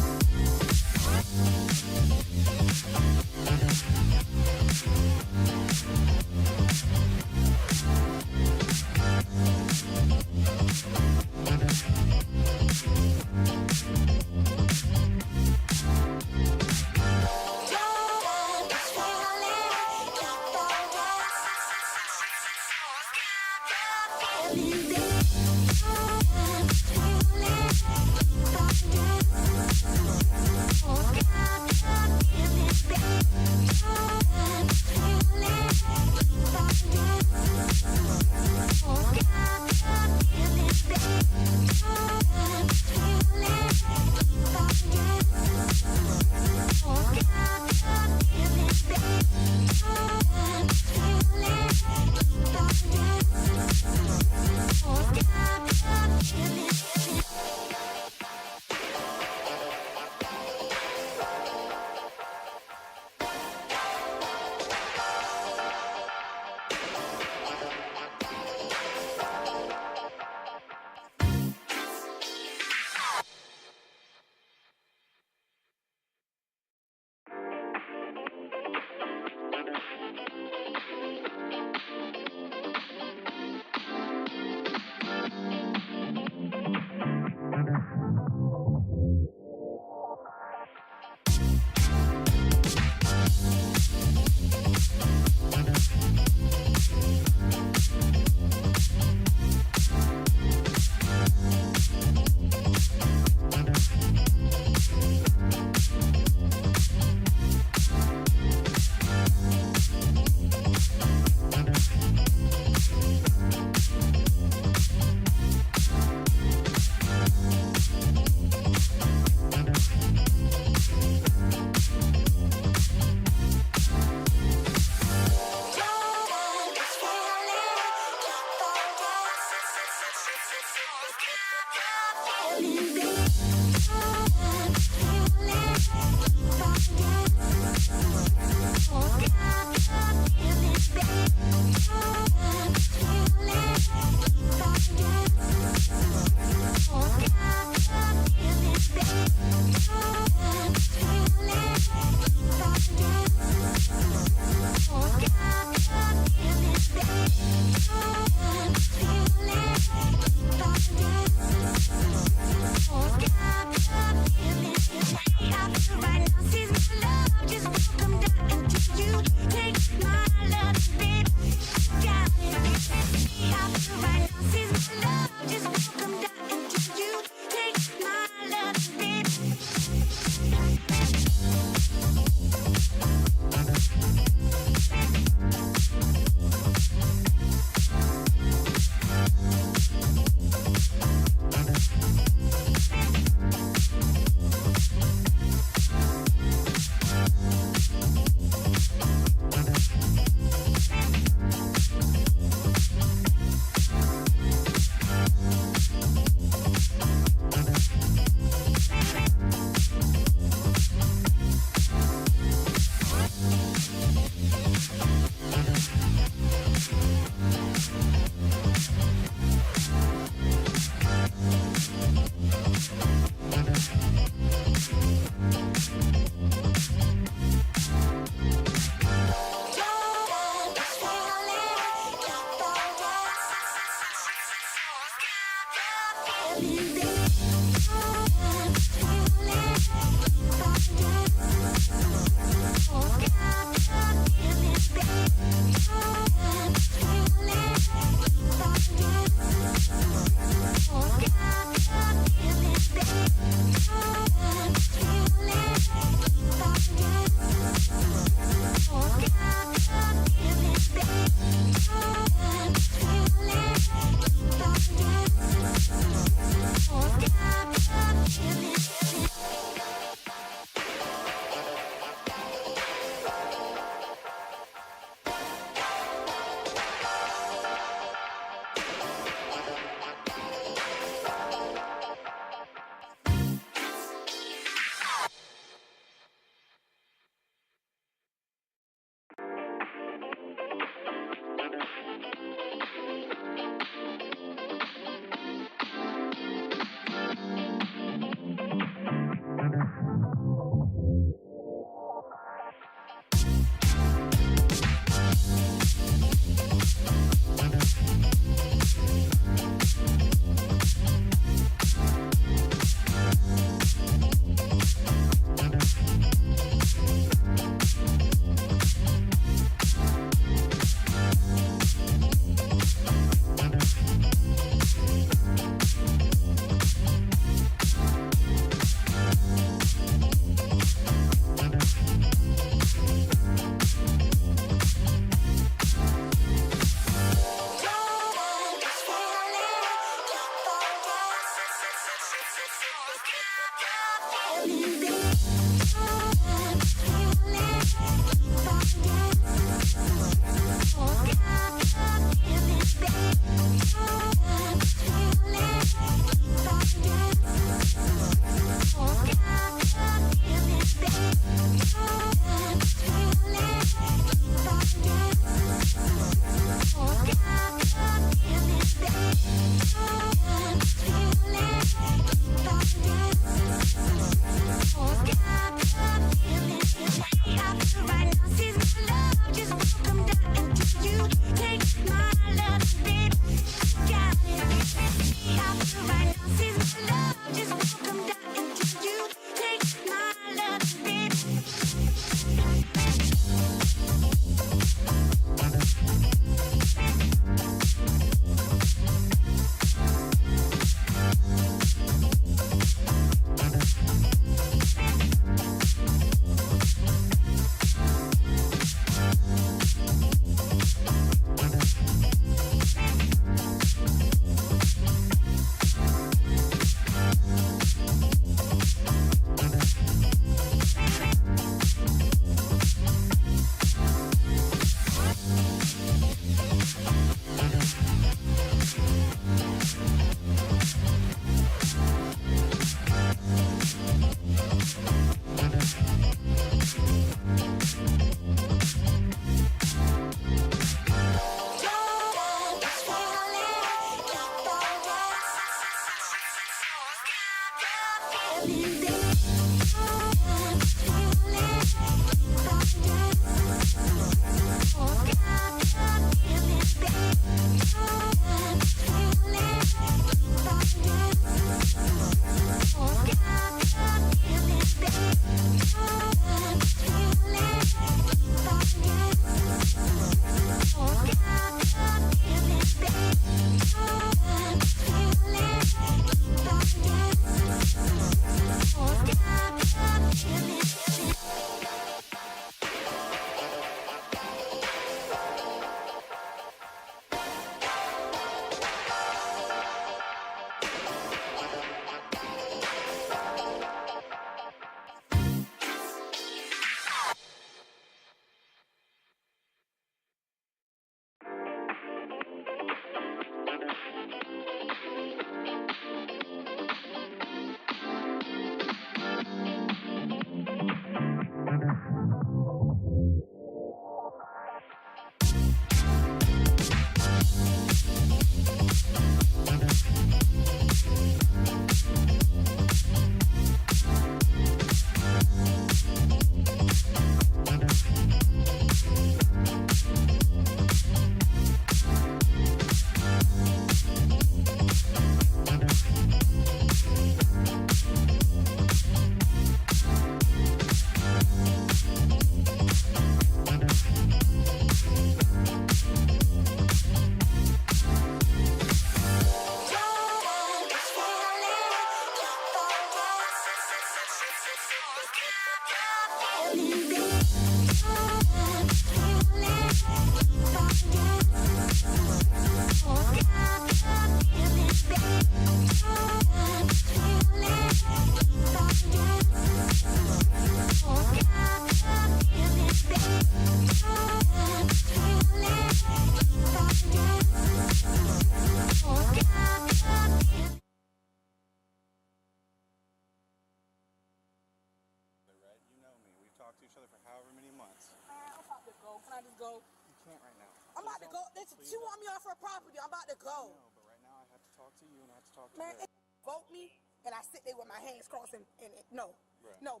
She want me off her property. I'm about to go. No, but right now I have to talk to you and I have to talk to Man, her. vote me, and I sit there with my hands crossed and no, Right. no.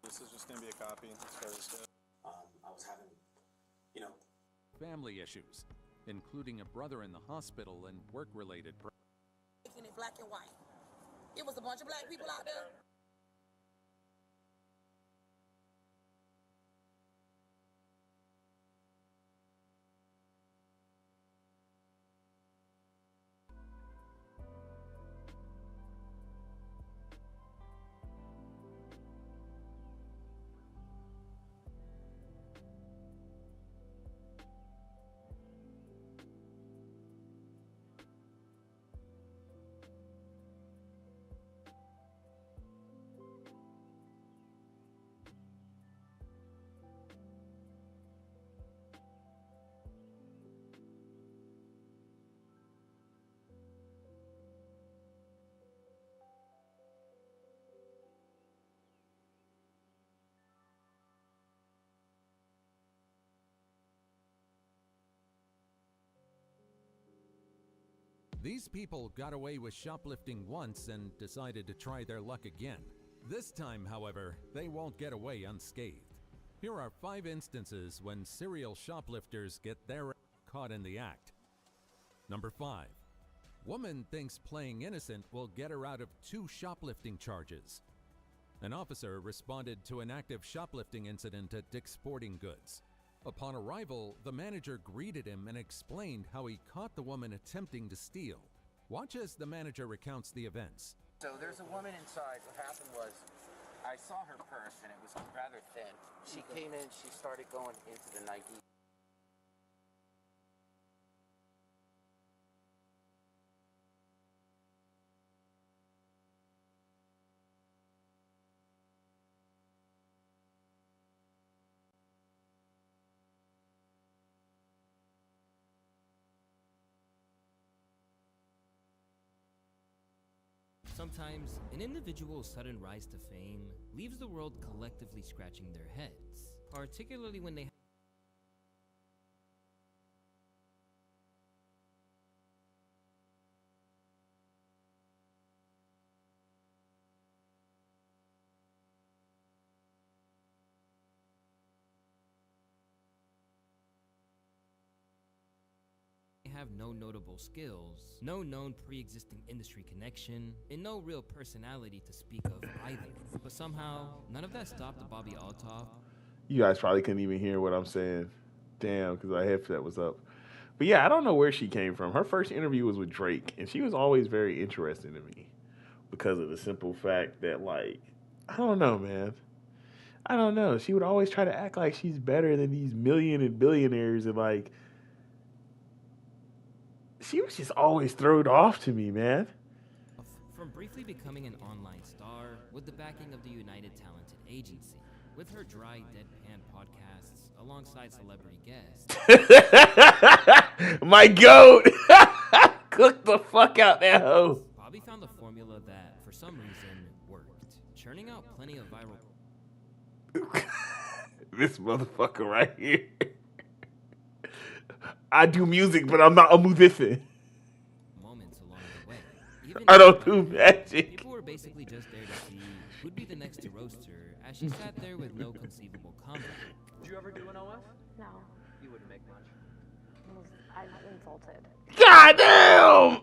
This is just going to be a copy. It's fair to say. I was having, Family issues, including a brother in the hospital and work-related Making it black and white. It was a bunch of black people out there. These people got away with shoplifting once and decided to try their luck again. This time, however, they won't get away unscathed. Here are 5 instances when serial shoplifters get their caught in the act. Number 5. Woman thinks playing innocent will get her out of 2 shoplifting charges. An officer responded to an active shoplifting incident at Dick's Sporting Goods. Upon arrival, the manager greeted him and explained how he caught the woman attempting to steal. Watch as the manager recounts the events. So there's a woman inside. What happened was, I saw her purse and it was rather thin. She came in, she started going into the Nike. Sometimes, an individual's sudden rise to fame leaves the world collectively scratching their heads, particularly when they have no notable skills, no known pre-existing industry connection, and no real personality to speak of either. But somehow, none of that stopped the Bobby Altoff. You guys probably couldn't even hear what I'm saying. Damn, because my headset was up. But yeah, I don't know where she came from. Her first interview was with Drake, and she was always very interesting to me because of the simple fact that, like, I don't know, man. I don't know. She would always try to act like she's better than these million and billionaires, and, like, she was just always thrown off to me, man. From briefly becoming an online star with the backing of the United Talented Agency, with her dry deadpan podcasts alongside celebrity guests. My goat! Cook the fuck out that hoe. Bobby found a formula that, for some reason, worked, churning out plenty of viral... This motherfucker right here. I do music, but I'm not a musician. Moments along the way. Even I don't do magic. People were basically just there to see who'd be the next to roast her as she sat there with no conceivable comeback. Did you ever do an OF? No. You wouldn't make much. I'm insulted. God damn!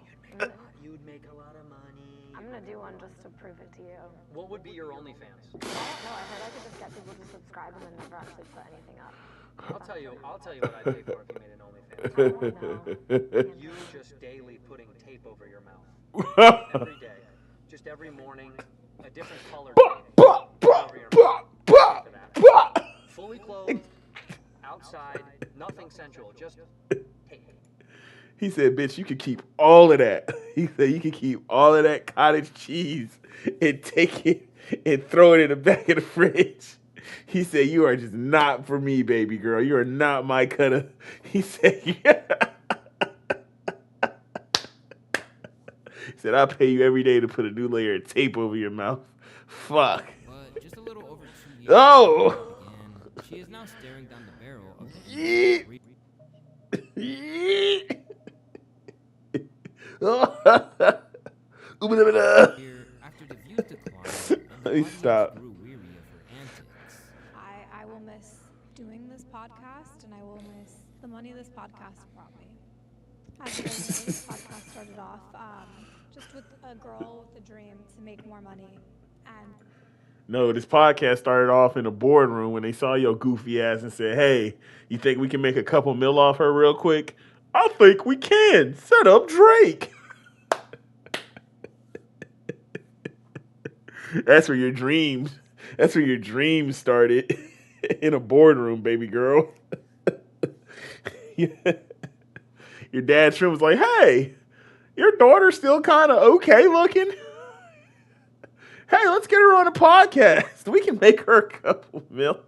You'd make a lot of money. I'm gonna do one just to prove it to you. What would be your OnlyFans? I don't know. I heard I could just get people to subscribe and then never actually put anything up. I'll tell you what I'd pay for if you made an OnlyFans. You just daily putting tape over your mouth. Every day. Just every morning, a different color over your mouth. Fully clothed, outside, nothing sensual, just tape. He said, bitch, you can keep all of that. He said, you can keep all of that cottage cheese and take it and throw it in the back of the fridge. He said, you are just not for me, baby girl. You are not my kind of... He said, yeah. He said, I'll pay you every day to put a new layer of tape over your mouth. Fuck. But just a little over 2 years Oh! Again, she is now staring down the barrel of the... After the views declined, and the Stop. grew weary of her antics. I will miss doing this podcast, and I will miss the money this podcast brought me. As you guys know, this podcast started off just with a girl with a dream to make more money, and No, this podcast started off in a boardroom when they saw your goofy ass and said, hey, you think we can make a couple mil off her real quick? I think we can. Set up Drake. That's where your dreams started. In a boardroom, baby girl. Your dad's room was like, hey, your daughter's still kind of okay looking. Hey, let's get her on a podcast. We can make her a couple mil.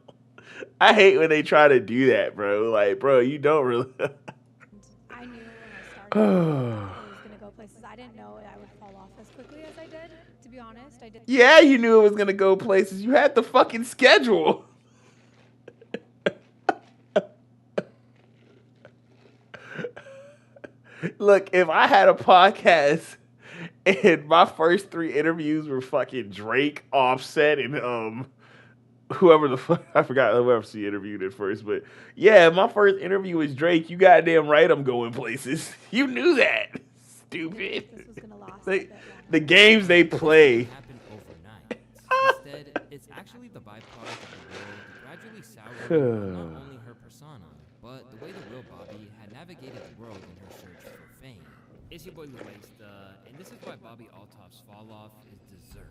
I hate when they try to do that, bro. Like, bro, you don't really. I knew when I started it was going to go places. I didn't know I would fall off as quickly as I did. To be honest, I did. Yeah, you knew it was going to go places. You had the fucking schedule. Look, if I had a podcast and my first three interviews were fucking Drake, Offset, and whoever the fuck I forgot whoever she interviewed at first, but yeah, my first interview was Drake. You goddamn right, I'm going places. You knew that, stupid. This was gonna last They, the games they play. Happen overnight. Instead, it's actually the byproduct of the world gradually souring on not only her persona, but the way the real Bobby had navigated the world in her search for fame. It's your boy Luis, and this is why Bobby Altoff's fall off is deserved.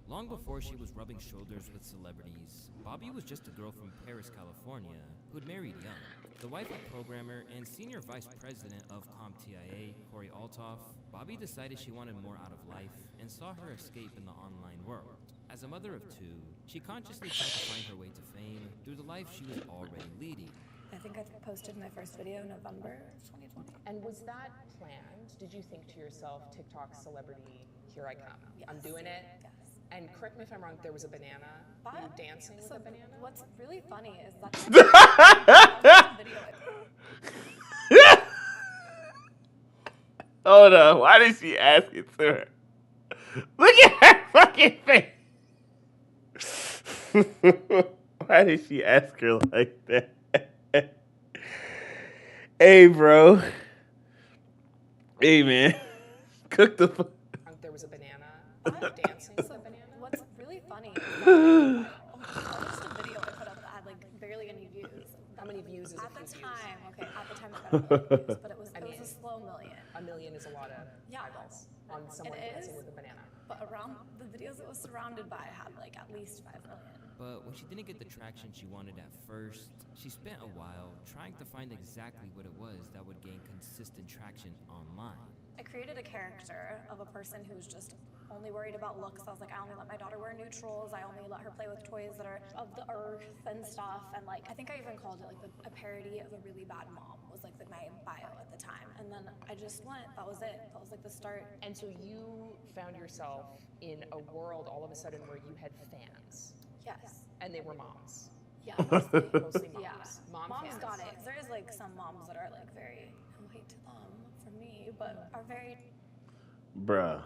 Long before she was rubbing shoulders with celebrities, Bobby was just a girl from Paris, California, who'd married young. The wife of programmer and senior vice president of CompTIA, Corey Altoff, Bobby decided she wanted more out of life and saw her escape in the online world. As a mother of two, she consciously tried to find her way to fame through the life she was already leading. I think I posted my first video in November 2020. And was that planned? Did you think to yourself, TikTok celebrity, here I come, I'm doing it? Yes. And correct me if I'm wrong, there was a banana. Were you dancing with a banana? What's really funny is that Hold on, why did she ask it to her? Look at her fucking face. Why did she ask her like that? Hey, bro. Hey, man. Cook the. There was a banana. Were you dancing with a banana? What's really funny is that just a video I put up that had like barely any views. How many views is at a the few time? Okay, at the time it got a million views, but it was a slow million. A million is a lot of eyeballs on someone dancing with a banana. But around the videos it was surrounded by had like at least 5 million. But when she didn't get the traction she wanted at first, she spent a while trying to find exactly what it was that would gain consistent traction online. I created a character of a person who's just only worried about looks. I was like, I only let my daughter wear neutrals. I only let her play with toys that are of the earth and stuff. And like, I think I even called it like a parody of a really bad mom was like my bio at the time. And then I just went, that was it. That was like the start. And so you found yourself in a world all of a sudden where you had fans. Yes. And they were moms. Yeah, mostly moms. Yeah. Mom Moms fans. got it. There is like some moms that are like very, I hate to them for me, but are very. Bruh.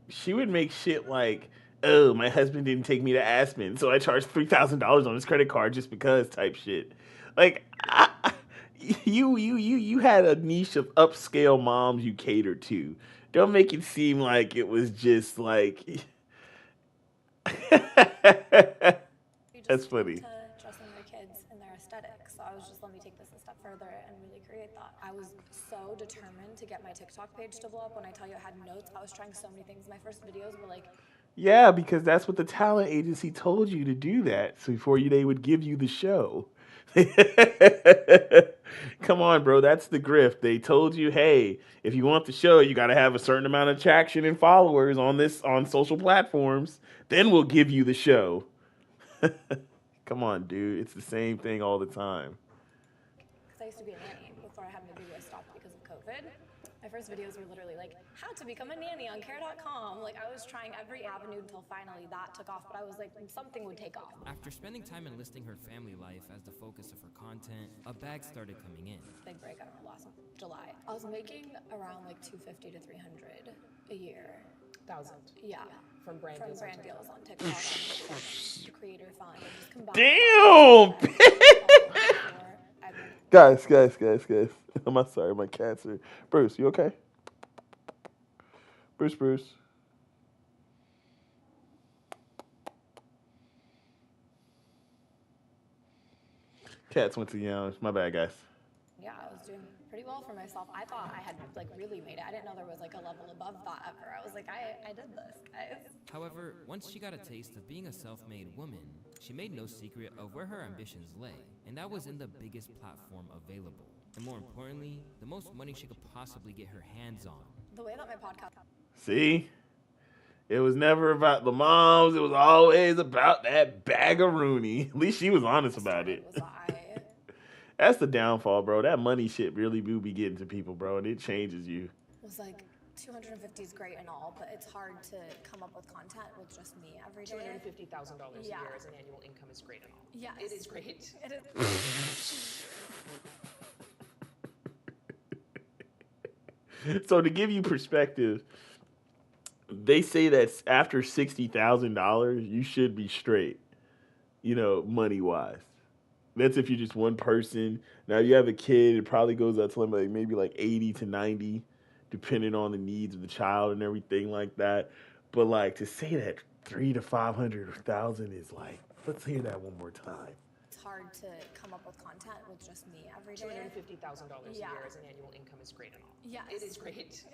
She would make shit like, oh, my husband didn't take me to Aspen, so I charged $3,000 on his credit card just because type shit. Like, you had a niche of upscale moms you catered to. Don't make it seem like it was just like. That's funny. To dress in their kids and their aesthetics. So I was just, let me take this a step further and really create that. I was so determined to get my TikTok page to blow up. When I tell you I had notes, I was trying so many things. My first videos were like. Yeah, because that's what the talent agency told you to do that. So before they would give you the show. Come on, bro. That's the grift. They told you, hey, if you want the show, you got to have a certain amount of traction and followers on social platforms. Then we'll give you the show. Come on, dude. It's the same thing all the time. Because I used to be a nanny before I had my video stopped because of COVID. My first videos were literally like, how to become a nanny on care.com. Like, I was trying every avenue until finally that took off, but I was like, something would take off. After spending time enlisting her family life as the focus of her content, a bag started coming in. Big break, I don't know, last July. I was making around like 250 to 300 a year. Thousand. Yeah. From brand deals on TikTok. The creator fund. Just combine. Damn! Guys. I'm sorry, my cats are. Bruce, you okay? Bruce. Cats went to yell. My bad, guys. Yeah, I was doing pretty well for myself. I thought I had like really made it. I didn't know there was like a level above that ever. I was like, I did this, guys. However, once she got a taste of being a self-made woman, she made no secret of where her ambitions lay, and that was in the biggest platform available. And more importantly, the most money she could possibly get her hands on. The way that my podcast. See? It was never about the moms. It was always about that bag of Rooney. At least she was honest about it. That's the downfall, bro. That money shit really do be getting to people, bro. And it changes you. Was like, 250 is great and all, but it's hard to come up with content with just me every day. $250,000 a year as an annual income is great and all. Yes. It is great. It is. So to give you perspective, they say that after $60,000, you should be straight, money wise. That's if you're just one person. Now, if you have a kid, it probably goes up to maybe like 80 to 90, depending on the needs of the child and everything like that. But like to say that 300 to 500,000 is like, let's hear that one more time. It's hard to come up with content with just me every day. $250,000 a year as an annual income is great and all. Yes. It is great.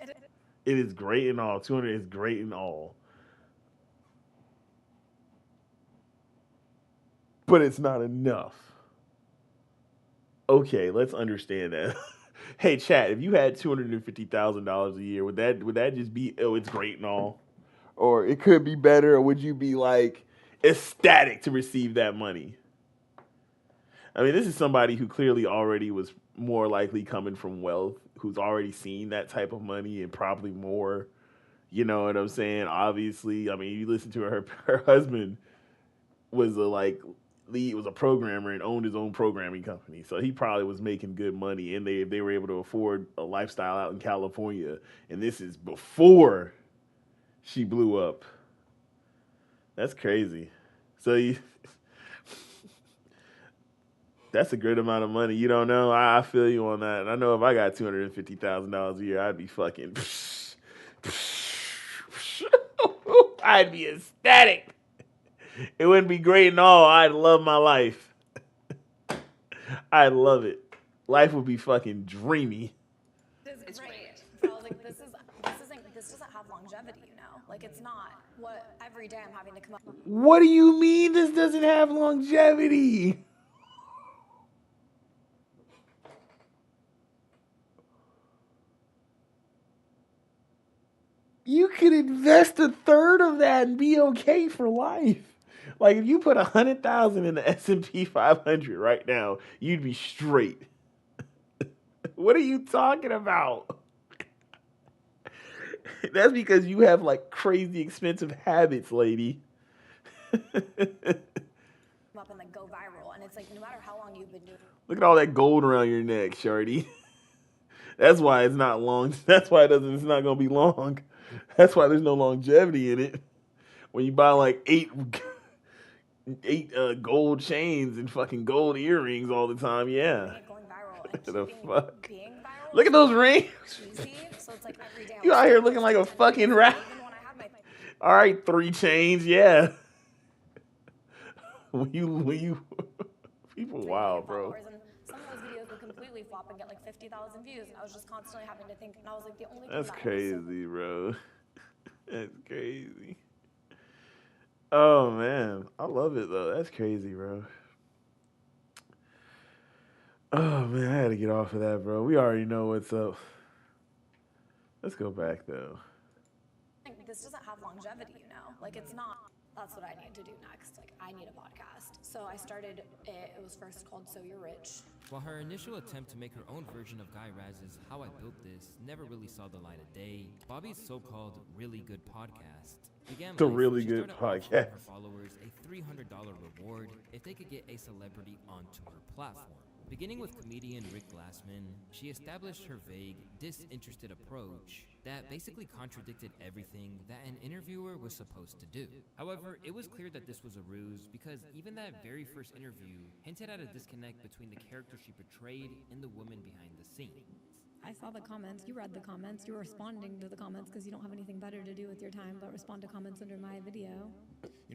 It is great and all. 200 is great and all. But it's not enough. Okay, let's understand that. Hey, chat, if you had $250,000 a year, would that just be, it's great and all? Or it could be better, or would you be like ecstatic to receive that money? I mean, this is somebody who clearly already was more likely coming from wealth, who's already seen that type of money and probably more. You know what I'm saying? Obviously, I mean, you listen to her husband was was a programmer and owned his own programming company. So he probably was making good money, and they were able to afford a lifestyle out in California. And this is before she blew up. That's crazy. So that's a good amount of money. You don't know? I feel you on that. And I know if I got $250,000 a year, I'd be fucking I'd be ecstatic. It wouldn't be great and all. I'd love my life. I'd love it. Life would be fucking dreamy. It's great. But I was like, this doesn't have longevity, Like, it's not what every day I'm having to come up with. What do you mean this doesn't have longevity? You could invest a third of that and be okay for life. Like if you put 100,000 in the S&P 500 right now, you'd be straight. What are you talking about? That's because you have like crazy expensive habits, lady. Up and like go viral, and it's like no matter how long you've been doing. Look at all that gold around your neck, shorty. That's why it's not long. That's why it's not gonna be long. That's why there's no longevity in it. When you buy like eight gold chains and fucking gold earrings all the time, yeah. Going viral and The fuck? being viral. Look at those rings. Easy, so it's like every day. You out here looking like a fucking rat. All right, 3 chains, yeah. when you people wild, bro. And some of those videos would completely flop and get like 50,000 views, and I was just constantly having to think, and I was like, the only thing That's that crazy, bro. That's crazy. Oh man, I love it though. That's crazy, bro. Oh man, I had to get off of that, bro. We already know what's up. Let's go back though. This doesn't have longevity, Like it's not. That's what I need to do next. Like I need a podcast. So I started it. It was first called So You're Rich. While her initial attempt to make her own version of Guy Raz's How I Built This never really saw the light of day, Bobby's so-called Really Good Podcast began The life Really she Good started offering Podcast. her followers a $300 reward if they could get a celebrity onto her platform. Beginning with comedian Rick Glassman, she established her vague, disinterested approach that basically contradicted everything that an interviewer was supposed to do. However, it was clear that this was a ruse because even that very first interview hinted at a disconnect between the character she portrayed and the woman behind the scenes. I saw the comments. You read the comments. You were responding to the comments because you don't have anything better to do with your time but respond to comments under my video.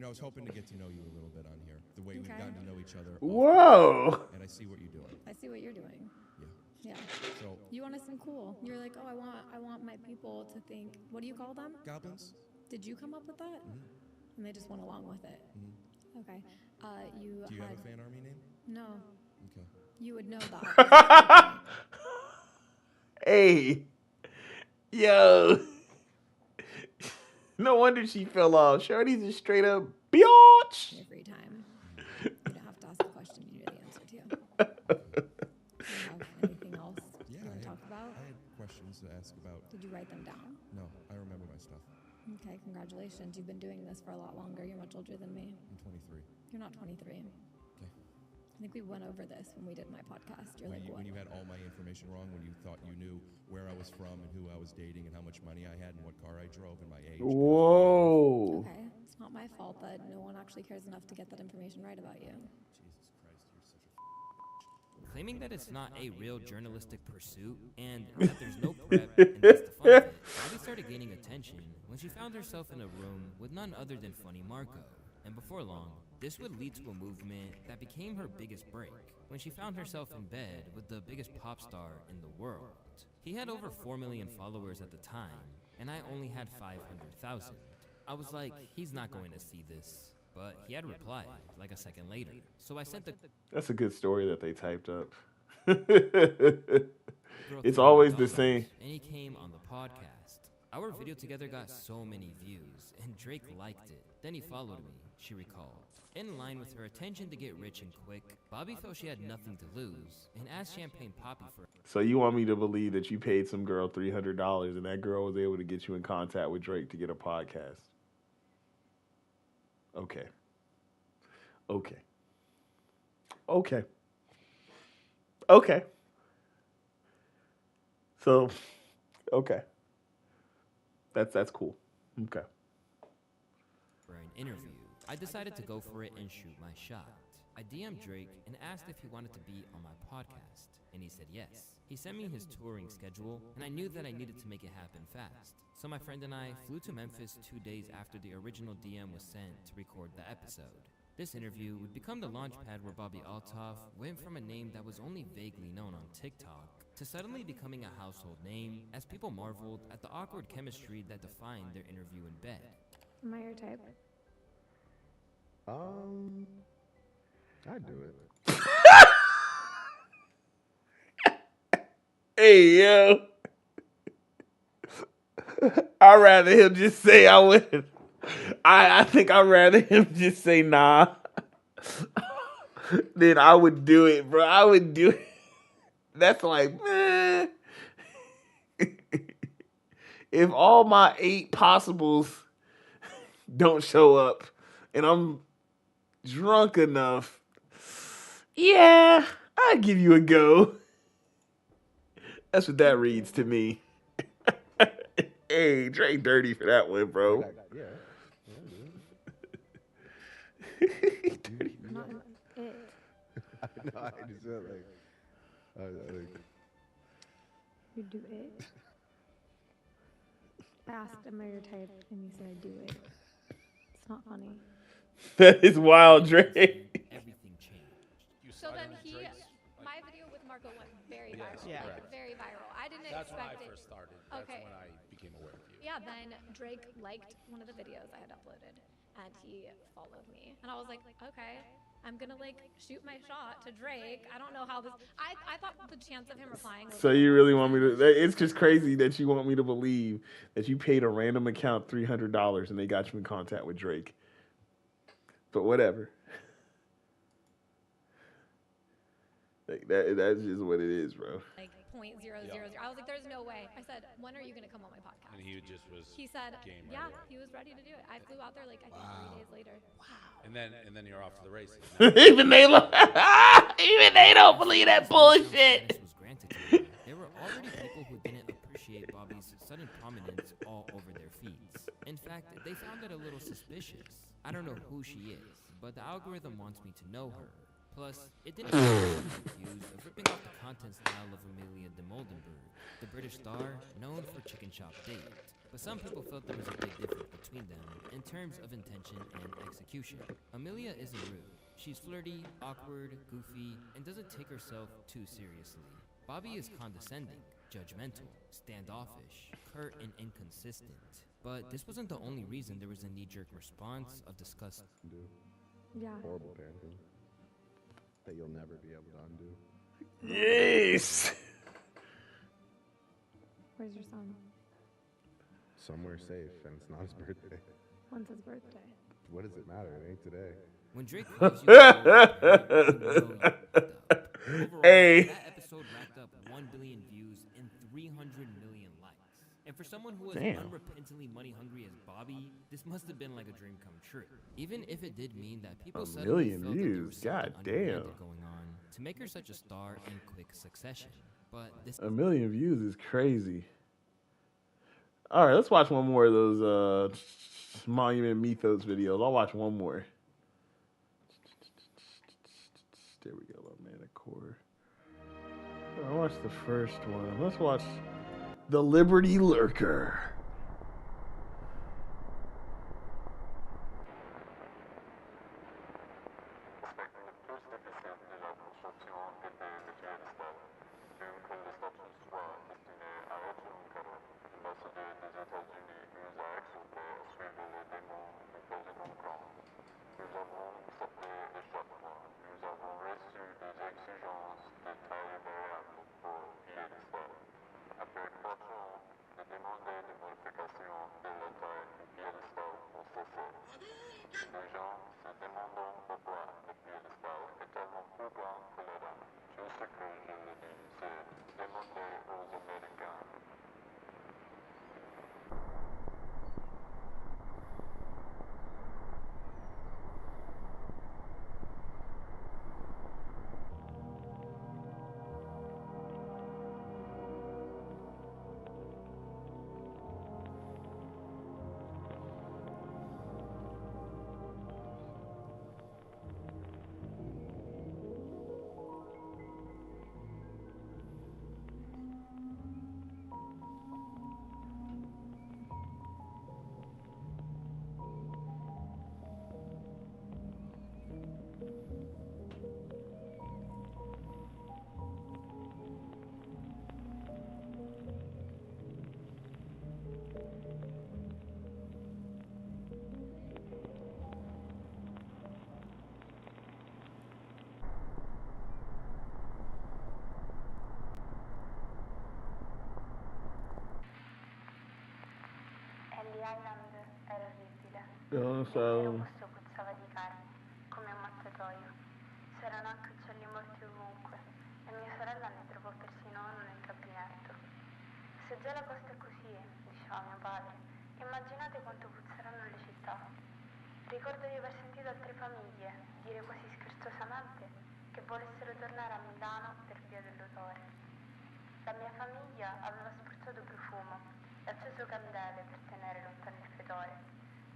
I was hoping to get to know you a little bit on here. The way we've gotten to know each other. Whoa. And I see what you're doing. I see what you're doing. Yeah. Yeah. So You want to seem cool. You're like, oh, I want my people to think. What do you call them? goblins? Did you come up with that? Mm-hmm. And they just went along with it. Mm-hmm. Okay. Do you have a fan army name? No. Okay. You would know that. Hey. Yo. No wonder she fell off. Shorty's a straight up biatch. Every time. You don't have to ask a question, you know the answer to. Do you have anything else you want to talk about? I had questions. to ask about. Did you write them down? No, I remember my stuff. Okay, congratulations. You've been doing this for a lot longer. You're much older than me. I'm 23. You're not 23. Okay. I think we went over this when we did my podcast. You're like, what? When you had all my information wrong, when you thought you knew where I was from and who I was dating and how much money I had and what car I drove and my age. Whoa. Okay, it's not my fault that no one actually cares enough to get that information right about you. Jesus Christ, you're such a Claiming that it's not a real journalistic pursuit and that there's no prep and that's the fun of it, Bobby started gaining attention when she found herself in a room with none other than Funny Marco. And before long, this would lead to a movement that became her biggest break when she found herself in bed with the biggest pop star in the world. He had over 4 million followers at the time, and I only had 500,000. I was like, he's not going to see this. But he had replied like a second later. So I sent the... That's a good story that they typed up. It's always the same. And he came on the podcast. Our video together got so many views, and Drake liked it. Then he followed me, she recalled. In line with her attention to get rich and quick, Bobby felt she had nothing to lose and asked Champagne Poppy for... So you want me to believe that you paid some girl $300 and that girl was able to get you in contact with Drake to get a podcast? Okay. Okay. Okay. Okay. So, okay. That's cool. Okay. For an interview, I decided to go for it and shoot my shot. I DM'd Drake and asked if he wanted to be on my podcast, and he said yes. He sent me his touring schedule, and I knew that I needed to make it happen fast. So my friend and I flew to Memphis 2 days after the original DM was sent to record the episode. This interview would become the launchpad where Bobby Altoff went from a name that was only vaguely known on TikTok to suddenly becoming a household name as people marveled at the awkward chemistry that defined their interview in bed. Am I your type? I'd do it. Hey, yo. I'd rather him just say I would. I think I'd rather him just say nah. Then I would do it, bro. I would do it. That's like, man. If all my 8 possibles don't show up and I'm drunk enough, yeah, I'd give you a go. That's what that reads to me. Hey, Drake dirty for that one, bro. Yeah. Dirty. Not it. No, I just felt like, You do it. I asked, am I your type? And you said, I do it. It's not funny. That is wild, Drake. Everything changed. So then my video with Marco went very viral. Yeah. Like, very viral. I didn't That's when I expect it. first started. Okay. That's when I became aware of you. Yeah, then Drake liked one of the videos I had uploaded, and he followed me. And I was like, okay, I'm gonna shoot my shot to Drake. I don't know how this. I thought the chance of him replying was. So you really want me to? It's just crazy that you want me to believe that you paid a random account $300 and they got you in contact with Drake. But whatever. That's just what it is, bro. Like 0.000. I was like, there's no way. I said, when are you gonna come on my podcast? And he just was. He said, game yeah, right away. he was ready to do it. I flew out there I think 3 days later. Wow. And then you're off to the races. Even they don't believe that bullshit. Was granted to her. There were already people who didn't appreciate Bobby's sudden prominence all over their feeds. In fact, they found it a little suspicious. I don't know who she is, but the algorithm wants me to know her. Plus, it didn't get me accused of ripping off the content style of Amelia de Moldenberg, the British star known for Chicken Shop Date. But some people felt there was a big difference between them in terms of intention and execution. Amelia isn't rude. She's flirty, awkward, goofy, and doesn't take herself too seriously. Bobby is condescending, judgmental, standoffish, curt, and inconsistent. But this wasn't the only reason there was a knee-jerk response of disgust. Yeah. Horrible parenting that you'll never be able to undo. Yes. Where's your son? Somewhere safe, and it's not his birthday. When's his birthday? What does it matter? It ain't today. When Drake calls you, overall, Hey. that episode racked up 1 billion views and 300 million And for someone who was Damn. unrepentantly money hungry as Bobby, this must have been like a dream come true. Even if it did mean that people A suddenly million felt that there views, was something god damn. unromantic going on to make her such a star in quick succession. But this 1 million views is crazy. All right, let's watch one more of those Monument Mythos videos. I'll watch one more. There we go, Mana Core. I'll watch the first one. Let's watch the Liberty Lurker. Island era orribile. Non Il so. vero posto puzzava di carne, come un mattatoio. C'erano anche uccelli morti ovunque e mia sorella ne trovò persino uno nel gabinetto. Se già la costa è così, diceva mio padre, immaginate quanto puzzeranno le città. Ricordo di aver sentito altre famiglie dire quasi scherzosamente che volessero tornare a Milano per via dell'odore. La mia famiglia aveva spruzzato profumo e acceso candele per tenere lontano il fetore,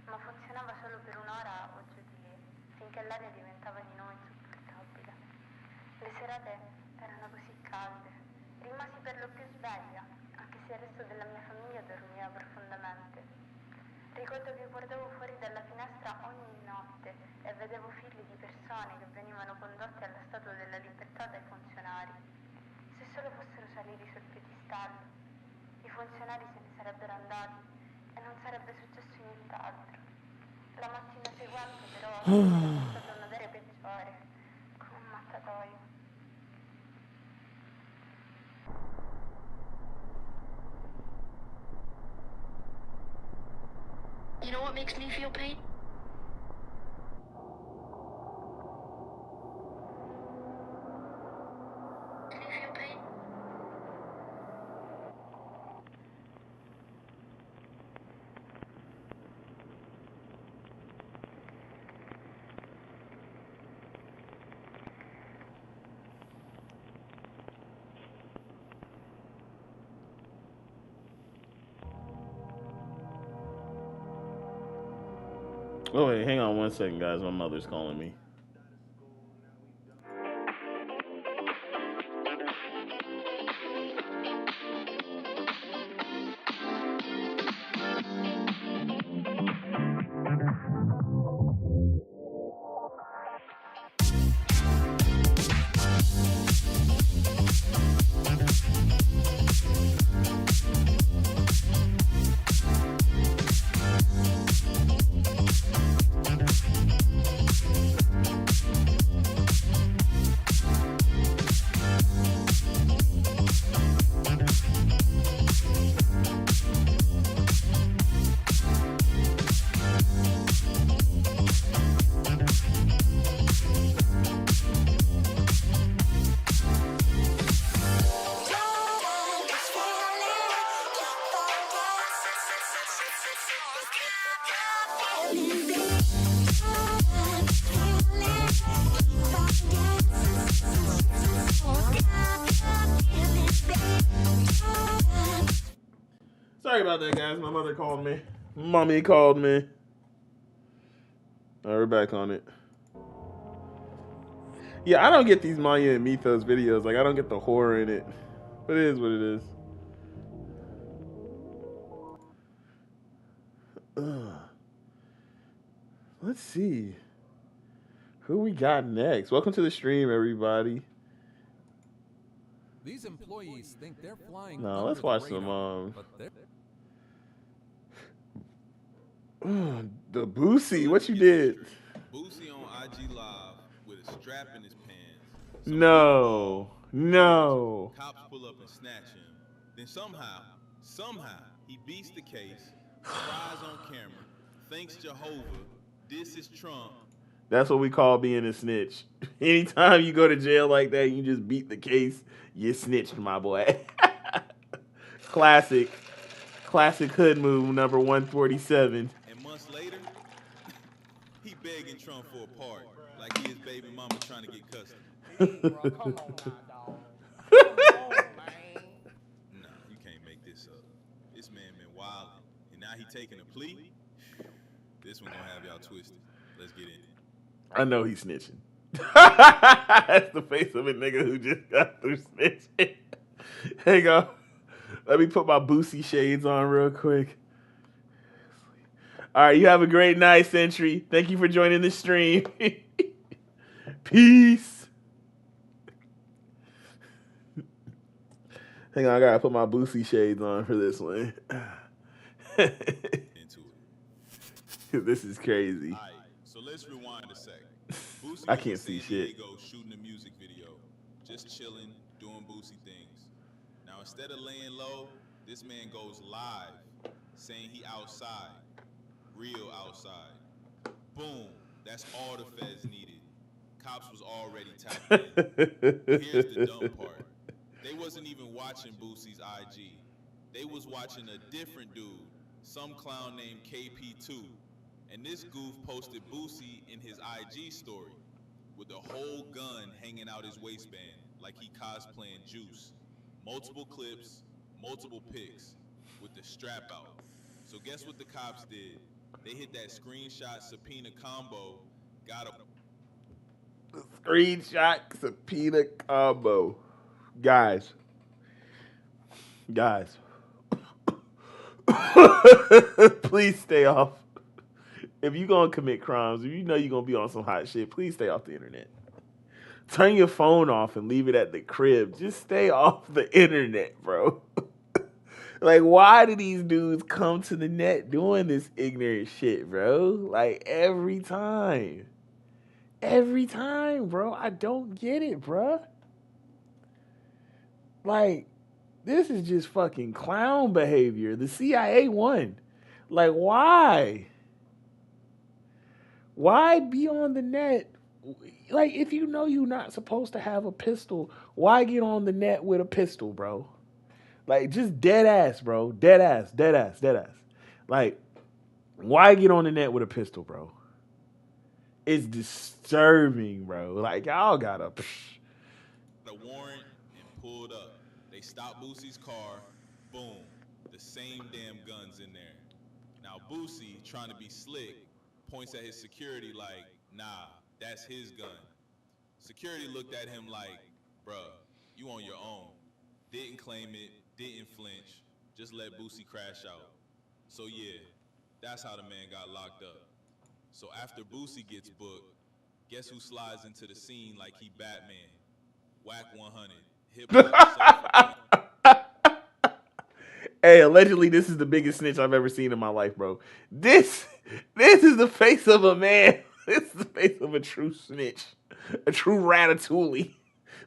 ma funzionava solo per un'ora o giù di lì, finché l'aria diventava di nuovo insopportabile. Le serate erano così calde, rimasi per lo più sveglia, anche se il resto della mia famiglia dormiva profondamente. Ricordo che guardavo fuori dalla finestra ogni notte e vedevo figli di persone che venivano condotte alla Statua della Libertà dai funzionari. Se solo fossero saliti sul piedistallo, i funzionari se ne sarebbero andati e non sarebbe successo nient'altro. La mattina seguente però è stato un odore peggiore, come un mattatoio. You know what makes me feel pain? Do you feel pain? Oh wait, hang on one second, guys. My mother's calling me. Sorry about that, guys. My mother called me. Mommy called me. All right, we're back on it. Yeah, I don't get these Maya and Mythos videos. Like, I don't get the horror in it. But it is what it is. Ugh. Let's see. Who we got next? Welcome to the stream, everybody. These employees think they're flying. No, let's watch some. The Boosie, what you did? Boosie on IG Live with a strap in his pants. No. Cops pull up and snatch him. Then somehow, he beats the case, cries on camera, thanks Jehovah, disses Trump. That's what we call being a snitch. Anytime you go to jail like that, you just beat the case, you snitched, my boy. Classic hood move number 147. And months later, he begging Trump for a pardon, like he his baby mama trying to get custody. Hey, bro, come on now, dog. Nah, you can't make this up. This man been wildin', and now he taking a plea. This one gonna have y'all twisted. Let's get in it. I know he's snitching. That's the face of a nigga who just got through snitching. Hang on. Let me put my Boosie shades on real quick. All right, you have a great night, Century. Thank you for joining the stream. Peace. Hang on, I gotta put my Boosie shades on for this one. This is crazy. All right, so let's rewind a sec. Boosie I was can't in see San shit. Diego shooting a music video, just chilling, doing Boosie things. Now instead of laying low, this man goes live, saying he outside, real outside. Boom, that's all the feds needed. Cops was already tapped in. Here's the dumb part. They wasn't even watching Boosie's IG. They was watching a different dude, some clown named KP2. And this goof posted Boosie in his IG story with a whole gun hanging out his waistband like he cosplaying Juice. Multiple clips, multiple pics with the strap out. So guess what the cops did? They hit that screenshot subpoena combo, got a Screenshot subpoena combo. Guys. Please stay off. If you're going to commit crimes, if you know you're going to be on some hot shit, please stay off the internet. Turn your phone off and leave it at the crib. Just stay off the internet, bro. Like, why do these dudes come to the net doing this ignorant shit, bro? Like, every time. Every time, bro. I don't get it, bro. Like, this is just fucking clown behavior. The CIA won. Like, why? Why be on the net? Like, if you know you're not supposed to have a pistol, why get on the net with a pistol, bro? Like, just dead ass, bro. Dead ass. Like, why get on the net with a pistol, bro? It's disturbing, bro. Like, y'all gotta... The warrant and pulled up. They stopped Boosie's car. Boom. The same damn guns in there. Now, Boosie, trying to be slick, points at his security like, nah, that's his gun. Security looked at him like, bruh, you on your own. Didn't claim it, didn't flinch, just let Boosie crash out. So yeah, that's how the man got locked up. So after Boosie gets booked, guess who slides into the scene like he Batman? Whack 100. Hip Hey, allegedly, this is the biggest snitch I've ever seen in my life, bro. This is the face of a man. This is the face of a true snitch. A true ratatouille.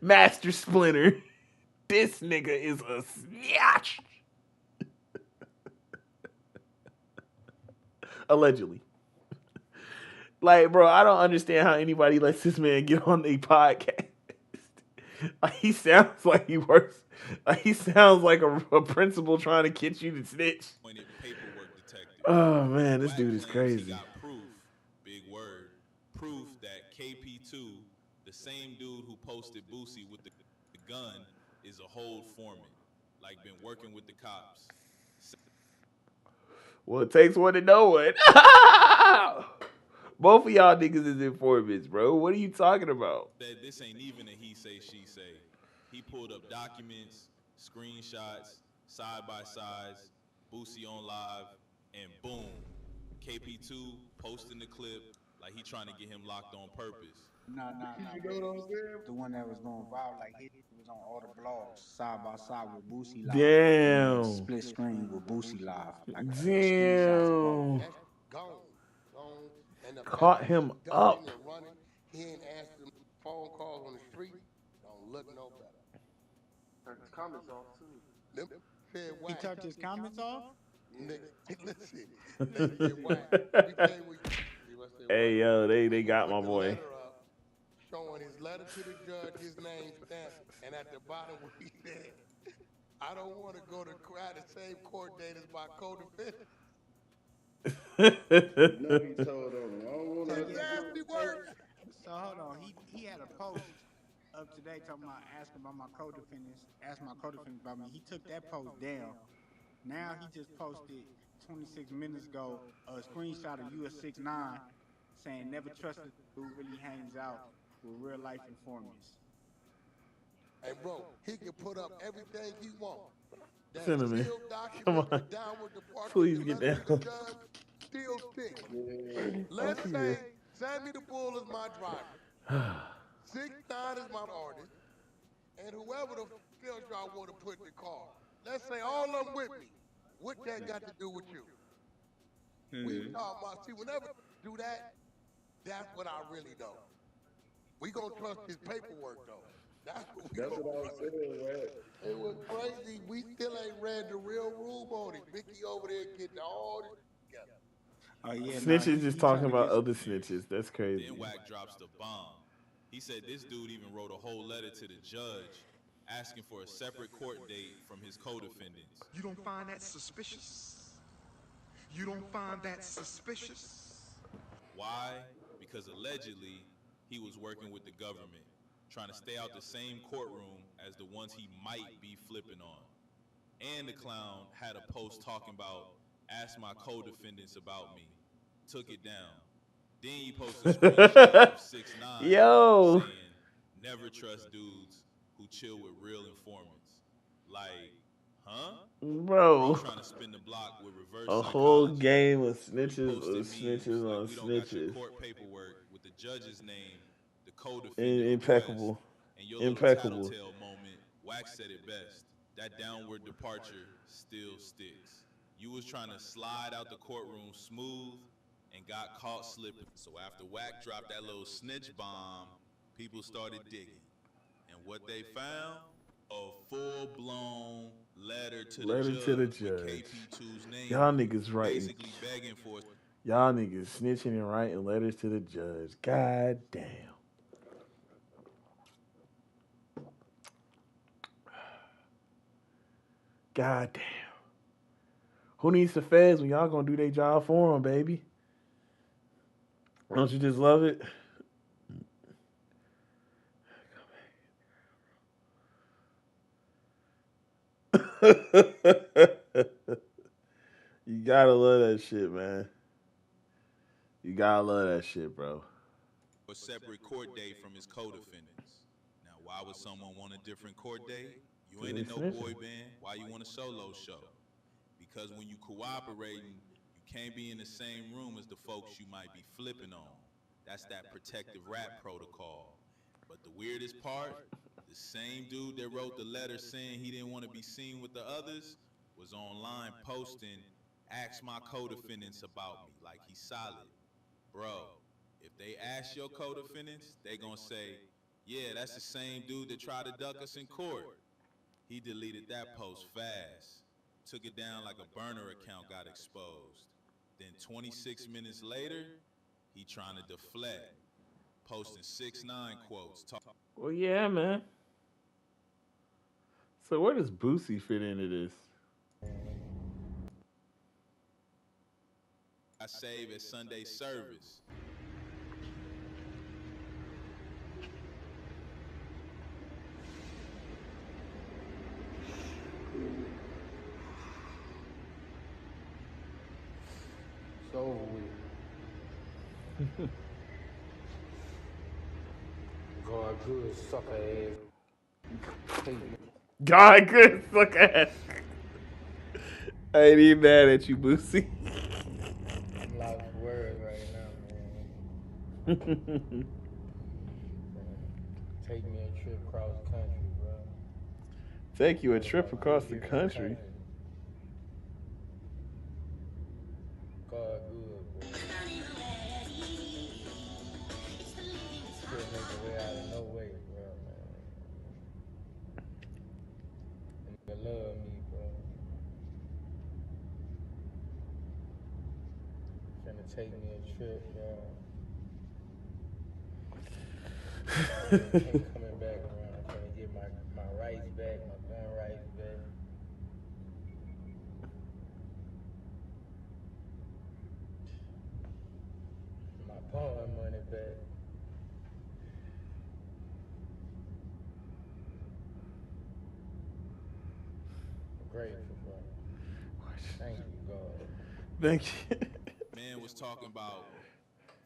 Master Splinter. This nigga is a snitch. Allegedly. Like, bro, I don't understand how anybody lets this man get on the podcast. Like, he sounds like he works. Like, he sounds like a principal trying to get you to snitch. Paperwork to protected. Oh man, this Wack dude is claims he crazy. got proof, big word, proof that KP2, the same dude who posted Boosie with the gun, is a hold foreman, like been working with the cops. Well, it takes one to know one. Both of y'all niggas is informants, bro. What are you talking about? Said this ain't even a he say, she say. He pulled up documents, screenshots, side by sides, Boosie on live, and boom, KP2 posting the clip like he trying to get him locked on purpose. Nah. You know what I'm saying? The one that was going viral, like he was on all the blogs side by side with Boosie Live. Damn. Split screen with Boosie Live. Like screenshots of all. Damn. That's gone. And the fact Caught that him he's ducking up. and running, he ain't answering phone calls on the street. Don't look no better. Turned his comments off too. Them said He Wack. turned his comments off? Nigga, listen. They said Wack. We pay with Hey yo, they got my boy. showing his letter to the judge, his name stamped, and at the bottom he said, I don't want to go to the same court date as my co-defendant. No, he told him, I don't want to. Nasty word. So hold on, he had a post up today talking about asking about my co-defendants, ask my co-defendants about me. He took that post down. Now he just posted 26 minutes ago a screenshot of US 6ix9ine saying never trust a who really hangs out with real life informants. Hey bro, he can put up everything he wants. That Send him in. sealed Come document, on. the downward departure, Please the get letter to the down. judge, still stick. Yeah. Let's Okay. say Sammy the Bull is my driver. 6ix9ine is my artist. And whoever the else y'all want to put in the car. Let's say all of them with me. What that got to do with you? We talk about, see, whenever do that, that's what I really know. We gonna trust his paperwork though. That's what we That's gonna what I was trust. saying, right? It was crazy. We still ain't read the real room on it. Mickey over there getting all this together. Oh yeah, Snitches is talking about other snitches. That's crazy. Then Wack drops the bomb. He said this dude even wrote a whole letter to the judge asking for a separate court date from his co-defendants. You don't find that suspicious? You don't find that suspicious? Why? Because allegedly he was working with the government, trying to stay out the same courtroom as the ones he might be flipping on. And the clown had a post talking about, ask my co-defendants about me. Took it down. Then he posted screenshots of 6ix9ine Yo. saying, never trust dudes who chill with real informants. Like, huh? Bro. Trying to spin the block with reverse A whole psychology. game of snitches Posted on memes snitches like on we don't got your snitches. court paperwork with the judge's name, the co-defendant Impeccable. request, and your little Impeccable. tattletale moment. Wax said it best. That downward departure still sticks. You was trying to slide out the courtroom smooth and got caught slipping. So after Wack dropped that little snitch bomb, people started digging. And what they found? A full-blown letter to the judge with KP2's name. Y'all niggas writing. Basically begging for. Y'all niggas snitching and writing letters to the judge. God damn. God damn. Who needs the feds when y'all gonna do their job for them, baby? Don't you just love it? You gotta love that shit, man. You gotta love that shit, bro. A separate court date from his co-defendants. Now, why would someone want a different court date? You ain't in no boy band. Why you want a solo show? Because when you cooperating, you can't be in the same room as the folks you might be flipping on. That's that protective rap protocol. But the weirdest part, the same dude that wrote the letter saying he didn't want to be seen with the others was online posting, ask my co-defendants about me, like he's solid. Bro, if they ask your co-defendants, they gonna say, yeah, that's the same dude that tried to duck us in court. He deleted that post fast. Took it down like a burner account got exposed. Then 26 minutes later, he trying to deflect, posting 6ix9ine quotes. Well, yeah, man. So where does Boosie fit into this? I save at Sunday service. It's over with. God good, sucker ass. God, good suck ass. I ain't even mad at you, Boosie. I'm lost for words right now, man. Take me a trip across the country, bro. Take you a trip across the country. God good, bro. Still make a way out of no way, bro, man. And nigga love me, bro. Finna take me a trip, bro. Ain't coming back around. I'm finna get my rights back, my gun rights back. My pawn money back. I'm grateful, bro. Thank you, God. Thank you. Man was talking about,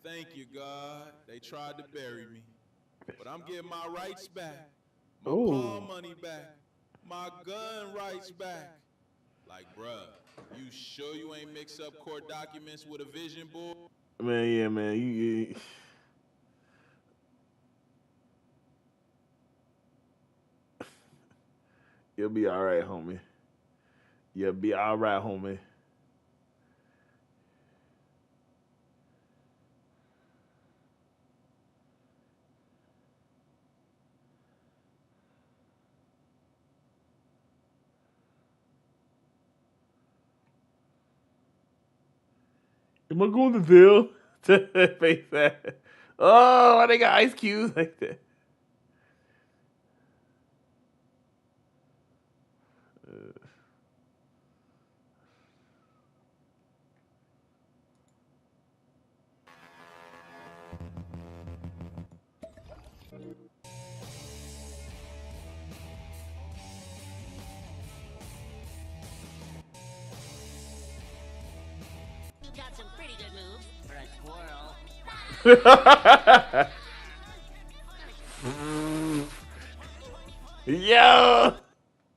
thank you, God. They tried to bury me, but I'm getting my rights back, my pawn money back, my gun rights back. Like, bruh, you sure you ain't mix up court documents with a vision board? Man, yeah, man. You you'll be all right, homie. You'll be all right, homie. Am I going to jail? Face that. Oh, why they got ice cubes like that? You got some pretty good moves for a squirrel. Yo!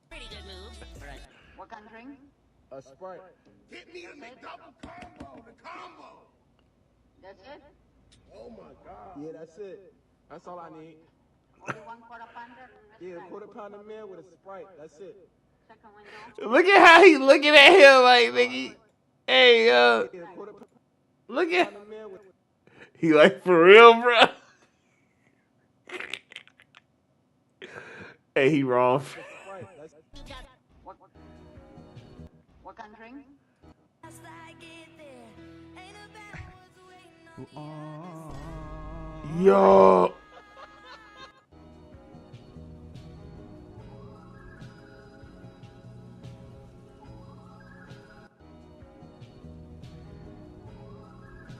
Pretty good moves for a... What kind of drink? A Sprite. Hit me a McDouble combo, the combo. That's it? Oh my God. Yeah, that's it. That's all I need. Only one quarter pounder? Yeah, quarter pounder meal with a Sprite. That's it. Second window? Look at how he looking at him like, nigga. Hey, look at. He like, for real, bro. Hey, he wrong. What kind of drink? Yo.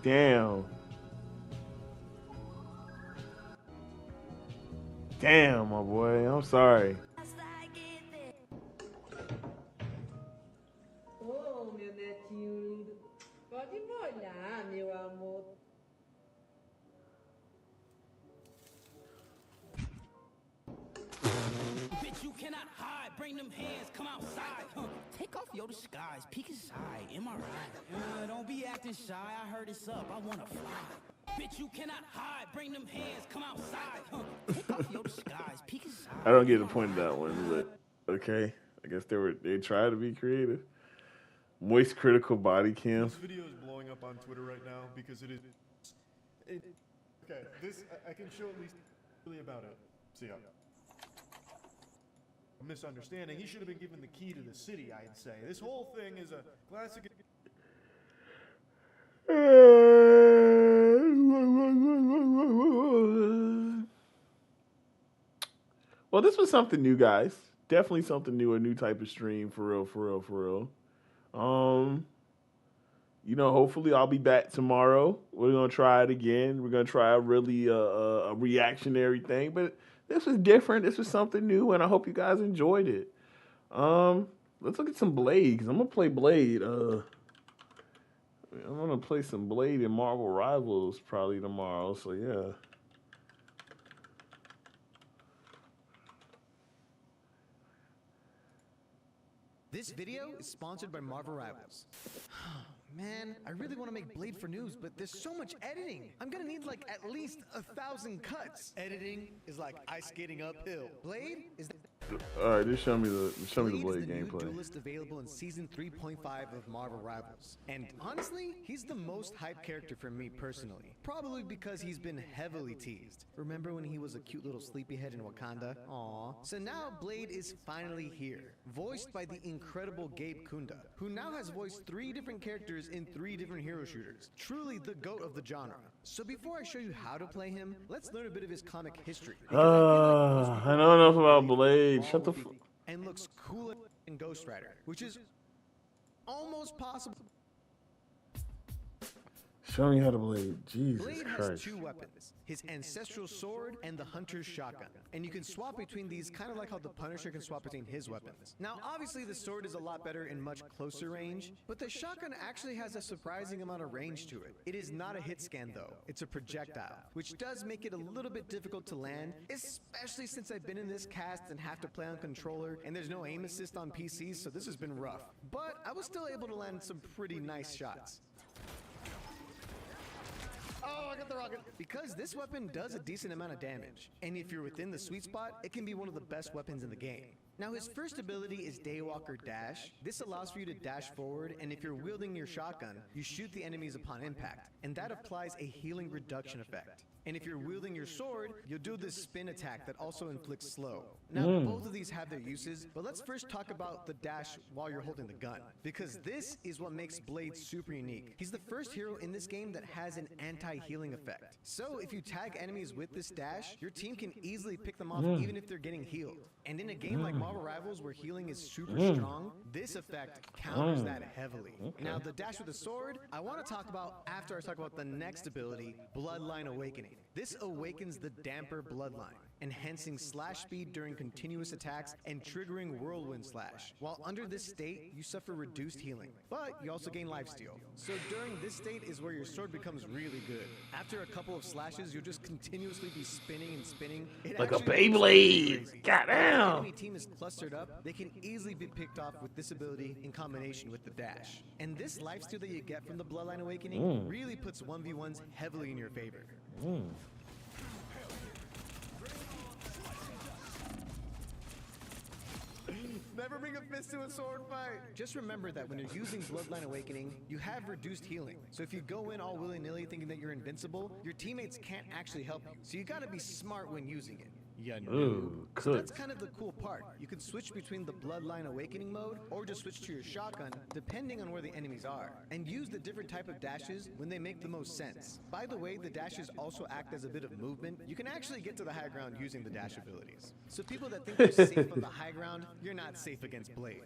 Damn. Damn, my boy. I'm sorry. Oh, meu netinho lindo. Pode molhar, meu amor. Bitch, you cannot hide. Bring them hands, come outside. Take off your disguise, peek inside. Am I right? Don't be acting shy. I heard it's up. I wanna fly. Bitch, you cannot hide. Bring them hands, come outside. Take off your disguise, peek inside. I don't get the point of that one, but okay. I guess they tried to be creative. Moist critical body cam. This video is blowing up on Twitter right now because it is. Okay, this I can show at least really about it. See ya. A misunderstanding. He should have been given the key to the city. I'd say this whole thing is a classic. Well, this was something new, guys. Definitely something new, a new type of stream, for real, for real, for real. hopefully I'll be back tomorrow. We're gonna try it again. We're gonna try a really a reactionary thing, but this was different. This was something new, and I hope you guys enjoyed it. Let's look at some Blade, because I'm gonna play Blade. I'm gonna play some Blade in Marvel Rivals probably tomorrow. So yeah. This video is sponsored by Marvel Rivals. Man, I really want to make Blade for news, but there's so much editing. I'm gonna need like at least 1,000 cuts. Editing is like ice skating uphill. Blade is All right, just show me the Blade is the gameplay. new duelist available in season 3.5 of Marvel Rivals. And honestly, he's the most hyped character for me personally. Probably because he's been heavily teased. Remember when he was a cute little sleepyhead in Wakanda? Aww. So now Blade is finally here. Voiced by the incredible Gabe Kunda, who now has voiced 3 different characters in 3 different hero shooters. Truly the GOAT of the genre. So before I show you how to play him, let's learn a bit of his comic history. I know enough about Blade. Shut the fuck. And looks cooler than Ghost Rider, which is almost possible. Show me how to Blade. Jesus Blade Christ. has 2 weapons, his ancestral sword and the hunter's shotgun. And you can swap between these kind of like how the Punisher can swap between his weapons. Now obviously the sword is a lot better in much closer range, but the shotgun actually has a surprising amount of range to it. It is not a hit scan though, it's a projectile, which does make it a little bit difficult to land, especially since I've been in this cast and have to play on controller and there's no aim assist on PCs, so this has been rough. But I was still able to land some pretty nice shots. Oh, I got the rocket. Because this weapon does a decent amount of damage, and if you're within the sweet spot, it can be one of the best weapons in the game. Now his first ability is Daywalker Dash. This allows for you to dash forward, and if you're wielding your shotgun, you shoot the enemies upon impact, and that applies a healing reduction effect. And if you're wielding your sword, you'll do this spin attack that also inflicts slow. Now, both of these have their uses, but let's first talk about the dash while you're holding the gun, because this is what makes Blade super unique. He's the first hero in this game that has an anti-healing effect. So if you tag enemies with this dash, your team can easily pick them off even if they're getting healed. And in a game like Marvel Rivals where healing is super strong, this effect counters that heavily. Now the dash with the sword, I want to talk about after I talk about the next ability, Bloodline Awakening. This awakens the damper bloodline, enhancing slash speed during continuous attacks and triggering whirlwind slash. While under this state, you suffer reduced healing, but you also gain lifesteal. So during this state is where your sword becomes really good. After a couple of slashes, you'll just continuously be spinning and spinning. Like a Beyblade. Goddamn. If the enemy team is clustered up, they can easily be picked off with this ability in combination with the dash. And this lifesteal that you get from the Bloodline Awakening really puts 1v1s heavily in your favor. Never bring a fist to a sword fight. Just remember that when you're using Bloodline Awakening, you have reduced healing. So if you go in all willy-nilly thinking that you're invincible, your teammates can't actually help you. So you gotta be smart when using it. Yeah, so that's kind of the cool part. You can switch between the Bloodline Awakening mode or just switch to your shotgun depending on where the enemies are, and use the different type of dashes when they make the most sense. By the way, the dashes also act as a bit of movement. You can actually get to the high ground using the dash abilities. So people that think they're safe on the high ground, you're not safe against Blade.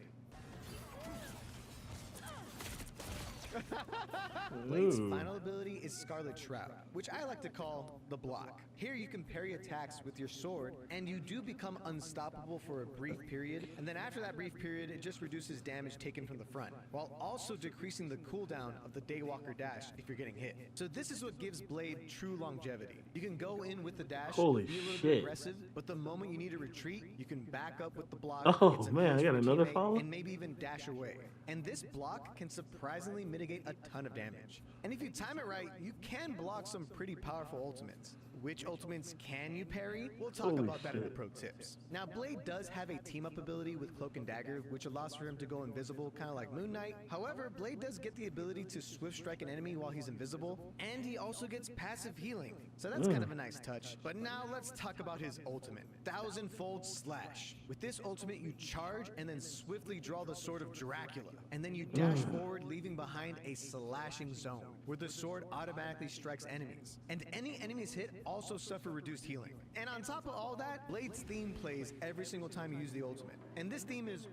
Blade's final ability is Scarlet Shroud, which I like to call the block. Here you can parry attacks with your sword, and you do become unstoppable for a brief period, and then after that brief period, it just reduces damage taken from the front, while also decreasing the cooldown of the Daywalker Dash if you're getting hit. So this is what gives Blade true longevity. You can go in with the dash, be a little bit aggressive, but the moment you need to retreat, you can back up with the block. Oh man, I got another follow? And maybe even dash away. And this block can surprisingly mitigate a ton of damage. And if you time it right, you can block some pretty powerful ultimates. Which ultimates can you parry? We'll talk about that in the pro tips. Now, Blade does have a team-up ability with Cloak and Dagger, which allows for him to go invisible, kind of like Moon Knight. However, Blade does get the ability to swift strike an enemy while he's invisible, and he also gets passive healing. So that's kind of a nice touch. But now let's talk about his ultimate, 1000-fold slash. With this ultimate, you charge and then swiftly draw the sword of Dracula, and then you dash forward, leaving behind a slashing zone, where the sword automatically strikes enemies. And any enemies hit also suffer reduced healing. And on top of all that, Blade's theme plays every single time you use the ultimate. And this theme is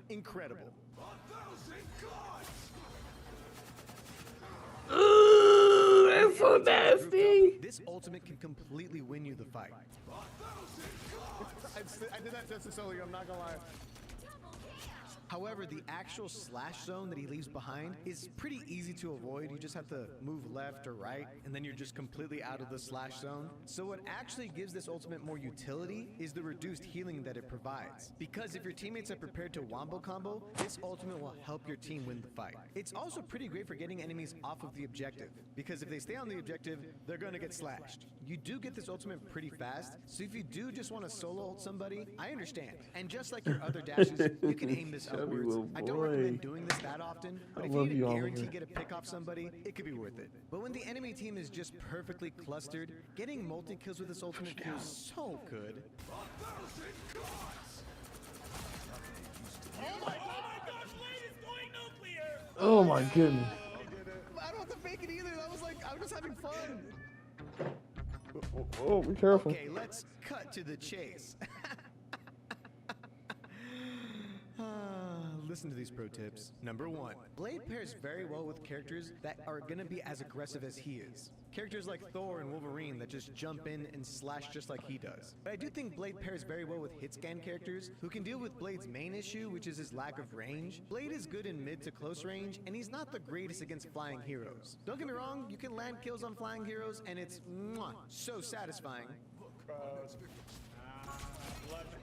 incredible. this ultimate can completely win you the fight. I did that just to show you, I'm not gonna lie. However, the actual slash zone that he leaves behind is pretty easy to avoid. You just have to move left or right, and then you're just completely out of the slash zone. So what actually gives this ultimate more utility is the reduced healing that it provides. Because if your teammates are prepared to wombo combo, this ultimate will help your team win the fight. It's also pretty great for getting enemies off of the objective, because if they stay on the objective, they're gonna get slashed. You do get this ultimate pretty fast, so if you do just want to solo ult somebody, I understand. And just like your other dashes, you can aim this upwards. I don't recommend doing this that often, but if you need to guarantee get a pick off somebody, it could be worth it. But when the enemy team is just perfectly clustered, getting multi-kills with this ultimate feels so good. Oh my goodness. I don't have to fake it either. That was like, I was just having fun. Oh, be careful. Okay, let's cut to the chase. Listen to these pro tips. Number 1, Blade pairs very well with characters that are gonna be as aggressive as he is. Characters like Thor and Wolverine that just jump in and slash just like he does. But I do think Blade pairs very well with hit scan characters who can deal with Blade's main issue, which is his lack of range. Blade is good in mid to close range, and he's not the greatest against flying heroes. Don't get me wrong, you can land kills on flying heroes, and it's so satisfying.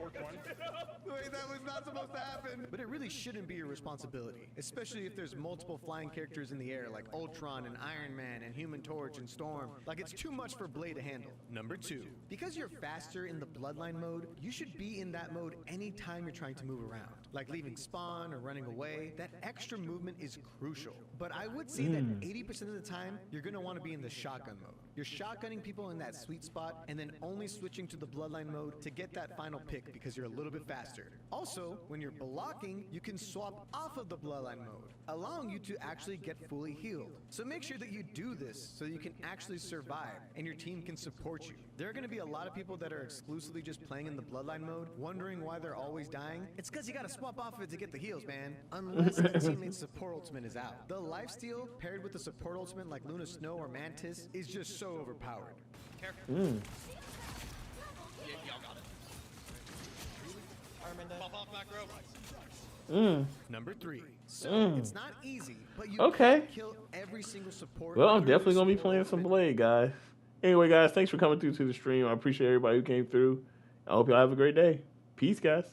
Wait, that was not supposed to happen. But it really shouldn't be your responsibility, especially if there's multiple flying characters in the air like Ultron and Iron Man and Human Torch and Storm. Like, it's too much for Blade to handle. Number 2, because you're faster in the Bloodline mode, you should be in that mode anytime you're trying to move around. Like leaving spawn or running away. That extra movement is crucial. But I would say that 80% of the time, you're gonna want to be in the shotgun mode. You're shotgunning people in that sweet spot and then only switching to the Bloodline mode to get that final pick because you're a little bit faster. Also, when you're blocking, you can swap off of the Bloodline mode, allowing you to actually get fully healed. So make sure that you do this so you can actually survive and your team can support you. There are going to be a lot of people that are exclusively just playing in the Bloodline mode, wondering why they're always dying. It's because you got to swap off of it to get the heals, man. Unless the teammate's support ultimate is out. The lifesteal paired with the support ultimate like Luna Snow or Mantis is just so overpowered. Careful. Y'all got it. Pop off back row. Number 3. So it's not easy, but you can't kill every single support. Well, I'm definitely gonna be playing some Blade, guys. Anyway, guys, thanks for coming through to the stream. I appreciate everybody who came through. I hope y'all have a great day. Peace, guys.